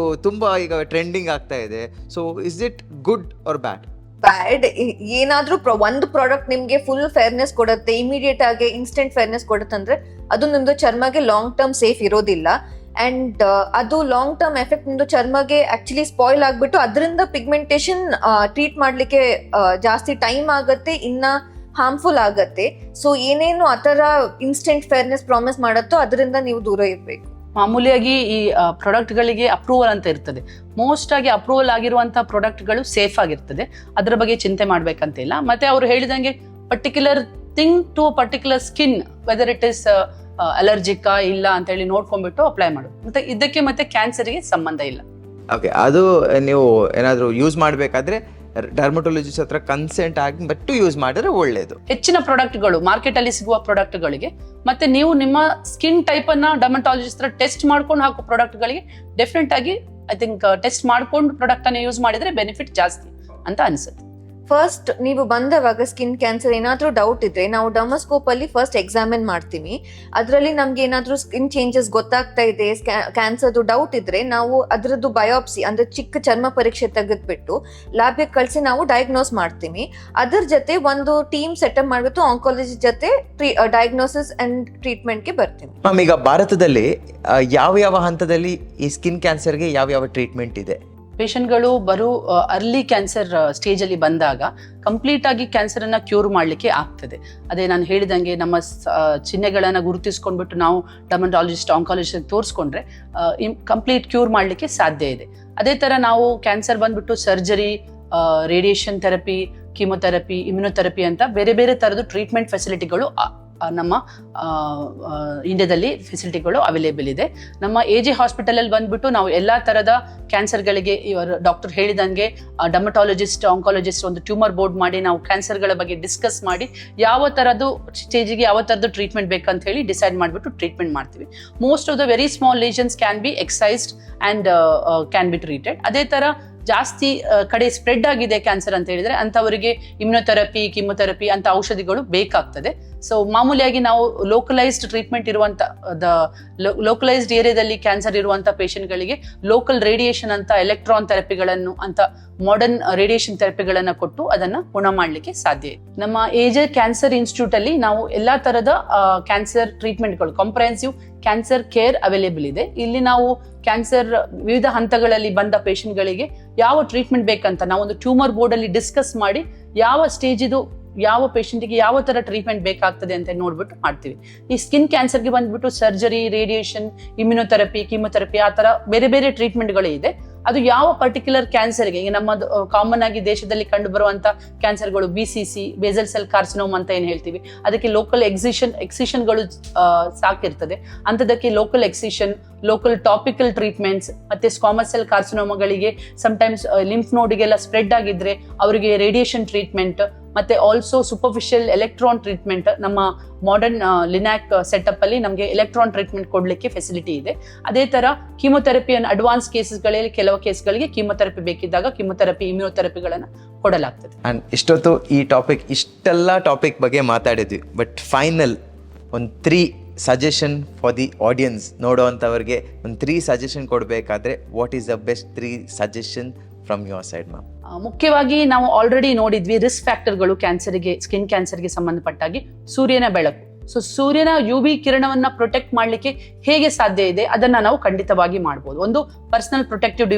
ತುಂಬ ಈಗ ಟ್ರೆಂಡಿಂಗ್ ಆಗ್ತಾ ಇದೆ. So is it good or bad? Bad. ಏನಾದ್ರೂ ಒಂದು ಪ್ರಾಡಕ್ಟ್ ನಿಮ್ಗೆ ಫುಲ್ ಫೇರ್ನೆಸ್ ಕೊಡುತ್ತೆ, ಇಮಿಡಿಯೇಟ್ ಆಗಿ ಇನ್ಸ್ಟೆಂಟ್ ಫೇರ್ನೆಸ್ ಕೊಡುತ್ತೆ ಅಂದ್ರೆ ಅದು ನಿಮ್ದು ಚರ್ಮಗೆ ಲಾಂಗ್ ಟರ್ಮ್ ಸೇಫ್ ಇರೋದಿಲ್ಲ. ಅಂಡ್ ಅದು ಲಾಂಗ್ ಟರ್ಮ್ ಎಫೆಕ್ಟ್ ನಿಮ್ದು ಚರ್ಮಗೆ ಆಕ್ಚುಲಿ ಸ್ಪಾಯ್ಲ್ ಆಗ್ಬಿಟ್ಟು ಅದರಿಂದ ಪಿಗ್ಮೆಂಟೇಶನ್ ಟ್ರೀಟ್ ಮಾಡ್ಲಿಕ್ಕೆ ಜಾಸ್ತಿ ಟೈಮ್ ಆಗತ್ತೆ, ಇನ್ನ ಹಾರ್ಮ್ಫುಲ್ ಆಗತ್ತೆ. ಸೊ ಏನೇನು ಆತರ ಇನ್ಸ್ಟೆಂಟ್ ಫೇರ್ನೆಸ್ ಪ್ರಾಮಿಸ್ ಮಾಡತ್ತೋ ಅದರಿಂದ ನೀವು ದೂರ ಇರ್ಬೇಕು. ಮಾಮೂಲಿಯಾಗಿ ಈ ಪ್ರಾಡಕ್ಟ್ಗಳಿಗೆ ಅಪ್ರೂವಲ್ ಅಂತ ಇರ್ತದೆ. ಮೋಸ್ಟ್ ಆಗಿ ಅಪ್ರೂವಲ್ ಆಗಿರುವಂತಹ ಪ್ರಾಡಕ್ಟ್ಗಳು ಸೇಫ್ ಆಗಿರ್ತದೆ, ಅದರ ಬಗ್ಗೆ ಚಿಂತೆ ಮಾಡ್ಬೇಕಂತಿಲ್ಲ. ಮತ್ತೆ ಅವರು ಹೇಳಿದಂಗೆ particular thing to particular skin, whether it is ಅಲರ್ಜಿಕಾ ಇಲ್ಲ ಅಂತ ಹೇಳಿ ನೋಡ್ಕೊಂಡ್ಬಿಟ್ಟು ಅಪ್ಲೈ ಮಾಡೋದು. ಮತ್ತೆ ಇದಕ್ಕೆ ಮತ್ತೆ ಕ್ಯಾನ್ಸರ್ಗೆ ಸಂಬಂಧ ಇಲ್ಲ. ಓಕೆ, ಅದು ನೀವು ಏನಾದರೂ ಯೂಸ್ ಮಾಡಬೇಕಾದ್ರೆ ಡರ್ಮಟೋಲಜಿಸ್ಟ್ ಹತ್ರ ಕನ್ಸೆಂಟ್ ಆಗಿ ಬಟ್ಟು ಯೂಸ್ ಮಾಡಿದ್ರೆ ಒಳ್ಳೇದು. ಹೆಚ್ಚಿನ ಪ್ರಾಡಕ್ಟ್ಗಳು ಮಾರ್ಕೆಟ್ ಅಲ್ಲಿ ಸಿಗುವ ಪ್ರಾಡಕ್ಟ್ಗಳಿಗೆ ಮತ್ತೆ ನೀವು ನಿಮ್ಮ ಸ್ಕಿನ್ ಟೈಪ್ ಅನ್ನ ಡರ್ಮಟಾಲಜಿಸ್ಟ್ ಹತ್ರ ಟೆಸ್ಟ್ ಮಾಡ್ಕೊಂಡು ಹಾಕೋ ಪ್ರಾಡಕ್ಟ್ಗಳಿಗೆ ಡೆಫಿನೆಟ್ ಆಗಿ ಐ ಥಿಂಕ್ ಟೆಸ್ಟ್ ಮಾಡ್ಕೊಂಡು ಪ್ರಾಡಕ್ಟ್ ಅನ್ನ ಯೂಸ್ ಮಾಡಿದ್ರೆ ಬೆನಿಫಿಟ್ ಜಾಸ್ತಿ ಅಂತ ಅನ್ಸುತ್ತೆ. ಫಸ್ಟ್ ನೀವು ಬಂದವಾಗ ಸ್ಕಿನ್ ಕ್ಯಾನ್ಸರ್ ಏನಾದ್ರೂ ಡೌಟ್ ಇದ್ರೆ ನಾವು ಡರ್ಮೋಸ್ಕೋಪ್ ಅಲ್ಲಿ ಫಸ್ಟ್ ಎಕ್ಸಾಮಿನ್ ಮಾಡ್ತೀವಿ. ಅದರಲ್ಲಿ ನಮ್ಗೆ ಏನಾದ್ರೂ ಸ್ಕಿನ್ ಚೇಂಜಸ್ ಗೊತ್ತಾಗ್ತಾ ಇದೆ, ಕ್ಯಾನ್ಸರ್ದು ಡೌಟ್ ಇದ್ರೆ ನಾವು ಅದರದ್ದು ಬಯೋಪ್ಸಿ ಅಂದ್ರೆ ಚಿಕ್ಕ ಚರ್ಮ ಪರೀಕ್ಷೆ ತೆಗೆದ್ಬಿಟ್ಟು ಲ್ಯಾಬ್ಗೆ ಕಳಿಸಿ ನಾವು ಡಯಾಗ್ನೋಸ್ ಮಾಡ್ತೀವಿ. ಅದರ ಜೊತೆ ಒಂದು ಟೀಮ್ ಸೆಟಪ್ ಮಾಡ್ಬಿಟ್ಟು ಆಂಕಾಲಜಿ ಜೊತೆ ಡಯಾಗ್ನೋಸಿಸ್ ಅಂಡ್ ಟ್ರೀಟ್ಮೆಂಟ್ಗೆ ಬರ್ತೀವಿ. ಮ್ಯಾಮ್, ಈಗ ಭಾರತದಲ್ಲಿ ಯಾವ ಹಂತದಲ್ಲಿ ಈ ಸ್ಕಿನ್ ಕ್ಯಾನ್ಸರ್ಗೆ ಯಾವ ಟ್ರೀಟ್ಮೆಂಟ್ ಇದೆ? ಪೇಷಂಟ್ಗಳು ಅರ್ಲಿ ಕ್ಯಾನ್ಸರ್ ಸ್ಟೇಜಲ್ಲಿ ಬಂದಾಗ ಕಂಪ್ಲೀಟ್ ಆಗಿ ಕ್ಯಾನ್ಸರನ್ನು ಕ್ಯೂರ್ ಮಾಡಲಿಕ್ಕೆ ಆಗ್ತದೆ. ಅದೇ ನಾನು ಹೇಳಿದಂಗೆ ನಮ್ಮ ಚಿಹ್ನೆಗಳನ್ನು ಗುರುತಿಸ್ಕೊಂಡ್ಬಿಟ್ಟು ನಾವು ಡರ್ಮಟಾಲಜಿಸ್ಟ್, ಆಂಕಾಲಜಿಸ್ಟ್ ತೋರಿಸ್ಕೊಂಡ್ರೆ ಕಂಪ್ಲೀಟ್ ಕ್ಯೂರ್ ಮಾಡಲಿಕ್ಕೆ ಸಾಧ್ಯ ಇದೆ. ಅದೇ ಥರ ನಾವು ಕ್ಯಾನ್ಸರ್ ಬಂದ್ಬಿಟ್ಟು surgery, radiation therapy, chemotherapy, immunotherapy ಅಂತ ಬೇರೆ ಬೇರೆ ಥರದ್ದು ಟ್ರೀಟ್ಮೆಂಟ್ ಫೆಸಿಲಿಟಿಗಳು ನಮ್ಮ ಇಂಡಿಯಾದಲ್ಲಿ ಫೆಸಿಲಿಟಿಗಳು ಅವೈಲೇಬಲ್ ಇದೆ. ನಮ್ಮ AJ ಹಾಸ್ಪಿಟಲಲ್ಲಿ ಬಂದ್ಬಿಟ್ಟು ನಾವು ಎಲ್ಲ ಥರದ ಕ್ಯಾನ್ಸರ್ಗಳಿಗೆ ಇವರು ಡಾಕ್ಟರ್ ಹೇಳಿದಂಗೆ ಡರ್ಮಟಾಲಜಿಸ್ಟ್, ಆಂಕಾಲಜಿಸ್ಟ್ ಒಂದು ಟ್ಯೂಮರ್ ಬೋರ್ಡ್ ಮಾಡಿ ನಾವು ಕ್ಯಾನ್ಸರ್ಗಳ ಬಗ್ಗೆ ಡಿಸ್ಕಸ್ ಮಾಡಿ ಯಾವ ಥರದ್ದು ಸ್ಟೇಜಿಗೆ ಯಾವ ಥರದ್ದು ಟ್ರೀಟ್ಮೆಂಟ್ ಬೇಕಂತ ಹೇಳಿ ಡಿಸೈಡ್ ಮಾಡಿಬಿಟ್ಟು ಟ್ರೀಟ್ಮೆಂಟ್ ಮಾಡ್ತೀವಿ. Most of the very small lesions can be excised and can be treated. ಅದೇ ಥರ ಜಾಸ್ತಿ ಕಡೆ ಸ್ಪ್ರೆಡ್ ಆಗಿದೆ ಕ್ಯಾನ್ಸರ್ ಅಂತ ಹೇಳಿದ್ರೆ ಅಂಥವರಿಗೆ ಇಮ್ಯುನೊಥೆರಪಿ, ಕೀಮೊಥೆರಪಿ ಅಂತ ಔಷಧಿಗಳು ಬೇಕಾಗ್ತದೆ. ಸೊ ಮಾಮೂಲಿಯಾಗಿ ನಾವು ಲೋಕಲೈಸ್ಡ್ ಟ್ರೀಟ್ಮೆಂಟ್ ಇರುವಂತ ಲೋಕಲೈಸ್ಡ್ ಏರಿಯಾದಲ್ಲಿ ಕ್ಯಾನ್ಸರ್ ಇರುವಂತ ಪೇಷಂಟ್ಗಳಿಗೆ ಲೋಕಲ್ ರೇಡಿಯೇಷನ್ ಅಂತ ಎಲೆಕ್ಟ್ರಾನ್ ಥೆರಪಿಗಳನ್ನು ಅಂತ ಮಾಡರ್ನ್ ರೇಡಿಯೇಷನ್ ಥೆರಪಿಗಳನ್ನ ಕೊಟ್ಟು ಅದನ್ನ ಗುಣ ಮಾಡ್ಲಿಕ್ಕೆ ಸಾಧ್ಯ ಇದೆ. ನಮ್ಮ ಎಜೆ ಕ್ಯಾನ್ಸರ್ ಇನ್ಸ್ಟಿಟ್ಯೂಟ್ ಅಲ್ಲಿ ನಾವು ಎಲ್ಲಾ ತರದ ಕ್ಯಾನ್ಸರ್ ಟ್ರೀಟ್ಮೆಂಟ್ಗಳು ಕಾಂಪ್ರಹೆನ್ಸಿವ್ ಕ್ಯಾನ್ಸರ್ ಕೇರ್ ಅವೈಲೇಬಲ್ ಇದೆ. ಇಲ್ಲಿ ನಾವು ಕ್ಯಾನ್ಸರ್ ವಿವಿಧ ಹಂತಗಳಲ್ಲಿ ಬಂದ ಪೇಷಂಟ್ಗಳಿಗೆ ಯಾವ ಟ್ರೀಟ್ಮೆಂಟ್ ಬೇಕಂತ ನಾವು ಒಂದು ಟ್ಯೂಮರ್ ಬೋರ್ಡ್ ಅಲ್ಲಿ ಡಿಸ್ಕಸ್ ಮಾಡಿ ಯಾವ ಸ್ಟೇಜ್ ಇದು ಯಾವ ಪೇಷಂಟಿಗೆ ಯಾವ ತರ ಟ್ರೀಟ್ಮೆಂಟ್ ಬೇಕಾಗ್ತದೆ ಅಂತ ನೋಡ್ಬಿಟ್ಟು ಮಾಡ್ತೀವಿ. ಈ ಸ್ಕಿನ್ ಕ್ಯಾನ್ಸರ್ಗೆ ಬಂದ್ಬಿಟ್ಟು ಸರ್ಜರಿ, ರೇಡಿಯೇಷನ್, ಇಮ್ಯುನೊಥೆರಪಿ, ಕೀಮೊಥೆರಪಿ ಆ ತರ ಬೇರೆ ಬೇರೆ ಟ್ರೀಟ್ಮೆಂಟ್ಗಳೇ ಇದೆ. ಅದು ಯಾವ ಪರ್ಟಿಕ್ಯುಲರ್ ಕ್ಯಾನ್ಸರ್ಗೆ, ಈಗ ನಮ್ಮ ಕಾಮನ್ ಆಗಿ ದೇಶದಲ್ಲಿ ಕಂಡು ಬರುವಂತ ಕ್ಯಾನ್ಸರ್ಗಳು BCC, ಬೇಸಲ್ ಸೆಲ್ ಕಾರ್ಸಿನೋಮ್ ಅಂತ ಏನ್ ಹೇಳ್ತೀವಿ, ಅದಕ್ಕೆ ಲೋಕಲ್ ಎಕ್ಸಿಷನ್ಗಳು ಸಾಕಿರ್ತದೆ. ಅಂತದಕ್ಕೆ local excision, local topical treatments, ಮತ್ತೆ ಸ್ಕ್ವಾಮಸ್ ಸೆಲ್ ಕಾರ್ಸಿನೋಮಗಳಿಗೆ ಸಮಟೈಮ್ಸ್ ಲಿಂಫ್ ನೋಡಿಗೆಲ್ಲ ಸ್ಪ್ರೆಡ್ ಆಗಿದ್ರೆ ಅವರಿಗೆ ರೇಡಿಯೇಷನ್ ಟ್ರೀಟ್ಮೆಂಟ್, ಮತ್ತೆ ಆಲ್ಸೋ ಸೂಪರ್ಫಿಷಿಯಲ್ ಎಲೆಕ್ಟ್ರಾನ್ ಟ್ರೀಟ್ಮೆಂಟ್. ನಮ್ಮ ಮಾಡರ್ನ್ ಲಿನಾಕ್ ಸೆಟಪ್ ಅಲ್ಲಿ ನಮಗೆ ಎಲೆಕ್ಟ್ರಾನ್ ಟ್ರೀಟ್ಮೆಂಟ್ ಕೊಡ್ಲಿಕ್ಕೆ ಫೆಸಿಲಿಟಿ ಇದೆ. ಅದೇ ತರ ಕೀಮೊಥೆರಪಿಯನ್ನು ಅಡ್ವಾನ್ಸ್ ಕೇಸಸ್ಗಳಲ್ಲಿ ಕೆಲವು ಕೇಸ್ಗಳಿಗೆ ಕೀಮೊಥೆರಪಿ ಬೇಕಿದ್ದಾಗ ಕೀಮೊಥೆರಪಿ, ಇಮ್ಯುನೊಥೆರಪಿಗಳನ್ನು ಕೊಡಲಾಗ್ತದೆ. ಆ್ಯಂಡ್ ಇಷ್ಟೊತ್ತು ಈ ಇಷ್ಟೆಲ್ಲ ಟಾಪಿಕ್ ಬಗ್ಗೆ ಮಾತಾಡಿದ್ವಿ. ಬಟ್ ಫೈನಲ್ ಒಂದು 3 ಸಜೆಷನ್ ಫಾರ್ ದಿ ಆಡಿಯನ್ಸ್, ನೋಡೋವಂಥವ್ರಿಗೆ ಒಂದು 3 ಸಜೆಷನ್ ಕೊಡಬೇಕಾದ್ರೆ what is the best 3 suggestion from your side ma'am? ಮುಖ್ಯವಾಗಿ ನಾವು ಆಲ್ರೆಡಿ ನೋಡಿದ್ವಿ ರಿಸ್ಕ್ ಫ್ಯಾಕ್ಟರ್ಗಳು ಕ್ಯಾನ್ಸರ್ಗೆ, ಸ್ಕಿನ್ ಕ್ಯಾನ್ಸರ್ಗೆ ಸಂಬಂಧಪಟ್ಟಾಗಿ ಸೂರ್ಯನ ಬೆಳಕು. ಸೊ ಸೂರ್ಯನ UV ಕಿರಣವನ್ನ ಪ್ರೊಟೆಕ್ಟ್ ಮಾಡ್ಲಿಕ್ಕೆ ಹೇಗೆ ಸಾಧ್ಯ ಇದೆ ಅದನ್ನ ನಾವು ಖಂಡಿತವಾಗಿ ಮಾಡ್ಬೋದು. ಒಂದು ಪರ್ಸನಲ್ ಪ್ರೊಟೆಕ್ಟಿವ್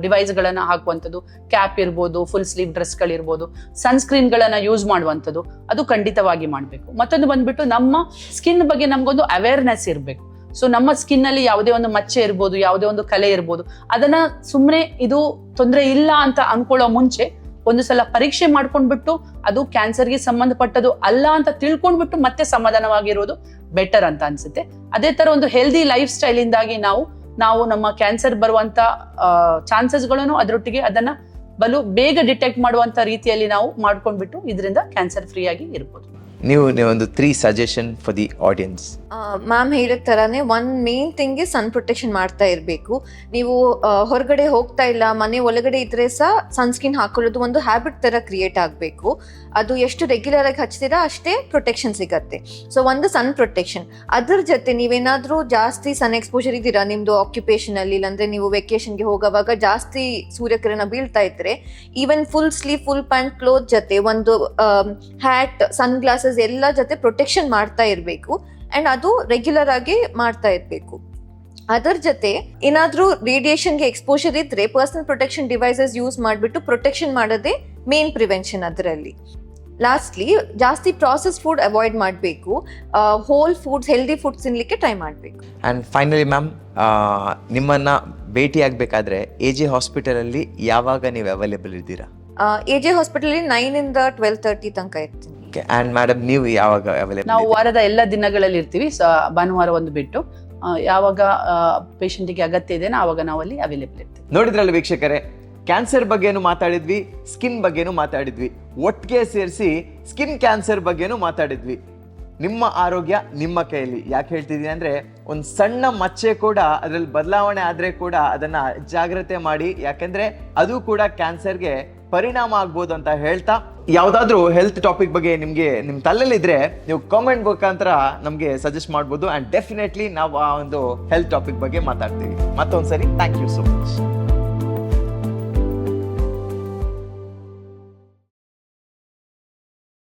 ಡಿವೈಸ್ ಗಳನ್ನ ಹಾಕುವಂಥದ್ದು, ಕ್ಯಾಪ್ ಇರ್ಬೋದು, ಫುಲ್ ಸ್ಲೀವ್ ಡ್ರೆಸ್ಗಳಿರ್ಬೋದು, ಸನ್ಸ್ಕ್ರೀನ್ ಗಳನ್ನ ಯೂಸ್ ಮಾಡುವಂಥದ್ದು, ಅದು ಖಂಡಿತವಾಗಿ ಮಾಡಬೇಕು. ಮತ್ತೊಂದು ಬಂದ್ಬಿಟ್ಟು ನಮ್ಮ ಸ್ಕಿನ್ ಬಗ್ಗೆ ನಮ್ಗೊಂದು ಅವೇರ್ನೆಸ್ ಇರಬೇಕು. ಸೊ ನಮ್ಮ ಸ್ಕಿನ್ ಅಲ್ಲಿ ಯಾವುದೇ ಒಂದು ಮಚ್ಚೆ ಇರ್ಬೋದು, ಯಾವುದೇ ಒಂದು ಕಲೆ ಇರ್ಬೋದು, ಅದನ್ನ ಸುಮ್ಮನೆ ಇದು ತೊಂದರೆ ಇಲ್ಲ ಅಂತ ಅನ್ಕೊಳ್ಳೋ ಮುಂಚೆ ಒಂದು ಸಲ ಪರೀಕ್ಷೆ ಮಾಡ್ಕೊಂಡ್ಬಿಟ್ಟು ಅದು ಕ್ಯಾನ್ಸರ್ಗೆ ಸಂಬಂಧಪಟ್ಟದು ಅಲ್ಲ ಅಂತ ತಿಳ್ಕೊಂಡ್ಬಿಟ್ಟು ಮತ್ತೆ ಸಮಾಧಾನವಾಗಿರೋದು ಬೆಟರ್ ಅಂತ ಅನ್ಸುತ್ತೆ. ಅದೇ ತರ ಒಂದು ಹೆಲ್ದಿ ಲೈಫ್ ಸ್ಟೈಲ್ ಇಂದಾಗಿ ನಾವು ನಮ್ಮ ಕ್ಯಾನ್ಸರ್ ಬರುವಂತ ಚಾನ್ಸಸ್ಗಳನ್ನು ಅದರೊಟ್ಟಿಗೆ ಅದನ್ನ ಬಲು ಬೇಗ ಡಿಟೆಕ್ಟ್ ಮಾಡುವಂತ ರೀತಿಯಲ್ಲಿ ನಾವು ಮಾಡ್ಕೊಂಡ್ಬಿಟ್ಟು ಇದರಿಂದ ಕ್ಯಾನ್ಸರ್ ಫ್ರೀ ಆಗಿ ಇರ್ಬೋದು. ನೀವು ಒಂದು 3 suggestion for the audience? Ma'am ಹೇಳಿದ ಥರನೇ ಒನ್ ಮೇನ್ ಥಿಂಗ್ ಸನ್ ಪ್ರೊಟೆಕ್ಷನ್ ಮಾಡ್ತಾ ಇರಬೇಕು. ನೀವು ಹೊರಗಡೆ ಹೋಗ್ತಾ ಇಲ್ಲ, ಮನೆ ಒಳಗಡೆ ಇದ್ರೆ ಸಹ ಸನ್ಸ್ಕ್ರೀನ್ ಹಾಕೊಳ್ಳೋದು ಒಂದು ಹ್ಯಾಬಿಟ್ ಥರ ಕ್ರಿಯೇಟ್ ಆಗಬೇಕು. ಅದು ಎಷ್ಟು ರೆಗ್ಯುಲರ್ ಆಗಿ ಹಚ್ತೀರಾ ಅಷ್ಟೇ ಪ್ರೊಟೆಕ್ಷನ್ ಸಿಗತ್ತೆ. ಸೊ ಒಂದು ಸನ್ ಪ್ರೊಟೆಕ್ಷನ್. ಅದ್ರ ಜೊತೆ ನೀವೇನಾದ್ರೂ ಜಾಸ್ತಿ ಸನ್ ಎಕ್ಸ್ಪೋಜರ್ ಇದ್ದೀರಾ ನಿಮ್ದು ಆಕ್ಯುಪೇಷನ್ ಅಲ್ಲಿ, ಇಲ್ಲಾಂದ್ರೆ ನೀವು ವೆಕೇಶನ್ಗೆ ಹೋಗೋವಾಗ ಜಾಸ್ತಿ ಸೂರ್ಯಕಿರಣ ಬೀಳ್ತಾ ಇದ್ರೆ, even full sleeve, full pant cloth ಜೊತೆ ಒಂದು ಹ್ಯಾಟ್, ಸನ್ ಗ್ಲಾಸಸ್ ಎಲ್ಲ ಜೊತೆ ಪ್ರೊಟೆಕ್ಷನ್ ಮಾಡ್ತಾ ಇರಬೇಕು. ಅಂಡ್ ಅದು ರೆಗ್ಯುಲರ್ ಆಗಿ ಮಾಡ್ತಾ ಇರಬೇಕು. ಅದರ ಜೊತೆ ಏನಾದ್ರೂ ರೇಡಿಯೇಷನ್ಗೆ ಎಕ್ಸ್ಪೋಜರ್ ಇದ್ರೆ ಪರ್ಸನಲ್ ಪ್ರೊಟೆಕ್ಷನ್ ಡಿವೈಸಸ್ ಯೂಸ್ ಮಾಡಿಬಿಟ್ಟು ಪ್ರೊಟೆಕ್ಷನ್ ಮಾಡೋದೇ ಮೇನ್ ಪ್ರಿವೆನ್ಷನ್. ಅದರಲ್ಲಿ ಲಾಸ್ಟ್ಲಿ ಜಾಸ್ತಿ ಪ್ರಾಸೆಸ್ ಫುಡ್ ಅವಾಯ್ಡ್ ಮಾಡಬೇಕು. ಹೋಲ್ ಫುಡ್ಸ್, ಹೆಲ್ದಿ ಫುಡ್ಸ್ ತಿನ್ಲಿಕ್ಕೆ ಟ್ರೈ ಮಾಡಬೇಕು. ಆ್ಯಂಡ್ ಫೈನಲಿ ಮ್ಯಾಮ್, ನಿಮ್ಮನ್ನ ಭೇಟಿ ಆಗಬೇಕಾದ್ರೆ AJ ಹಾಸ್ಪಿಟಲಲ್ಲಿ ಯಾವಾಗ ನೀವು ಅವೈಲೇಬಲ್ ಇದ್ದೀರಾ? AJ ಹಾಸ್ಪಿಟಲ್ 9 ಇಂದ 12:30 ತನಕ ಇರ್ತೀನಿ. ಆ್ಯಂಡ್ ಮೇಡಮ್, ನೀವು ಯಾವಾಗ ಅವೈಲೇಬಲ್? ನಾವು ವಾರದ ಎಲ್ಲ ದಿನಗಳಲ್ಲಿ ಇರ್ತೀವಿ. ಭಾನುವಾರ ಒಂದು ಬಿಟ್ಟು ಯಾವಾಗ ಪೇಷಂಟಿಗೆ ಅಗತ್ಯ ಇದೆನೋ ಆವಾಗ ನಾವು ಅಲ್ಲಿ ಅವೈಲೇಬಲ್ ಇರ್ತೀವಿ. ನೋಡಿದ್ರಲ್ಲ ವೀಕ್ಷಕರೇ, ಕ್ಯಾನ್ಸರ್ ಬಗ್ಗೆನೂ ಮಾತಾಡಿದ್ವಿ, ಸ್ಕಿನ್ ಬಗ್ಗೆನೂ ಮಾತಾಡಿದ್ವಿ, ಒಟ್ಟಿಗೆ ಸೇರಿಸಿ ಸ್ಕಿನ್ ಕ್ಯಾನ್ಸರ್ ಬಗ್ಗೆನೂ ಮಾತಾಡಿದ್ವಿ. ನಿಮ್ಮ ಆರೋಗ್ಯ ನಿಮ್ಮ ಕೈಯಲ್ಲಿ. ಯಾಕೆ ಹೇಳ್ತಿದ್ದೀನಿ ಅಂದರೆ, ಒಂದು ಸಣ್ಣ ಮಚ್ಚೆ ಕೂಡ ಅದರಲ್ಲಿ ಬದಲಾವಣೆ ಆದರೆ ಕೂಡ ಅದನ್ನು ಜಾಗ್ರತೆ ಮಾಡಿ, ಯಾಕೆಂದರೆ ಅದು ಕೂಡ ಕ್ಯಾನ್ಸರ್ಗೆ ಪರಿಣಾಮ ಆಗ್ಬೋದು ಅಂತ ಹೇಳ್ತಾ, ಯಾವುದಾದ್ರೂ ಹೆಲ್ತ್ ಟಾಪಿಕ್ ಬಗ್ಗೆ ನಿಮ್ಮ ತಲೆಯಲ್ಲಿದ್ದರೆ ನೀವು ಕಾಮೆಂಟ್ ಮುಖಾಂತರ ನಮಗೆ ಸಜೆಸ್ಟ್ ಮಾಡ್ಬೋದು. ಆ್ಯಂಡ್ ಡೆಫಿನೆಟ್ಲಿ ನಾವು ಆ ಒಂದು ಹೆಲ್ತ್ ಟಾಪಿಕ್ ಬಗ್ಗೆ ಮಾತಾಡ್ತೀವಿ. ಮತ್ತೊಂದ್ಸರಿ ಥ್ಯಾಂಕ್ ಯು ಸೋ ಮಚ್.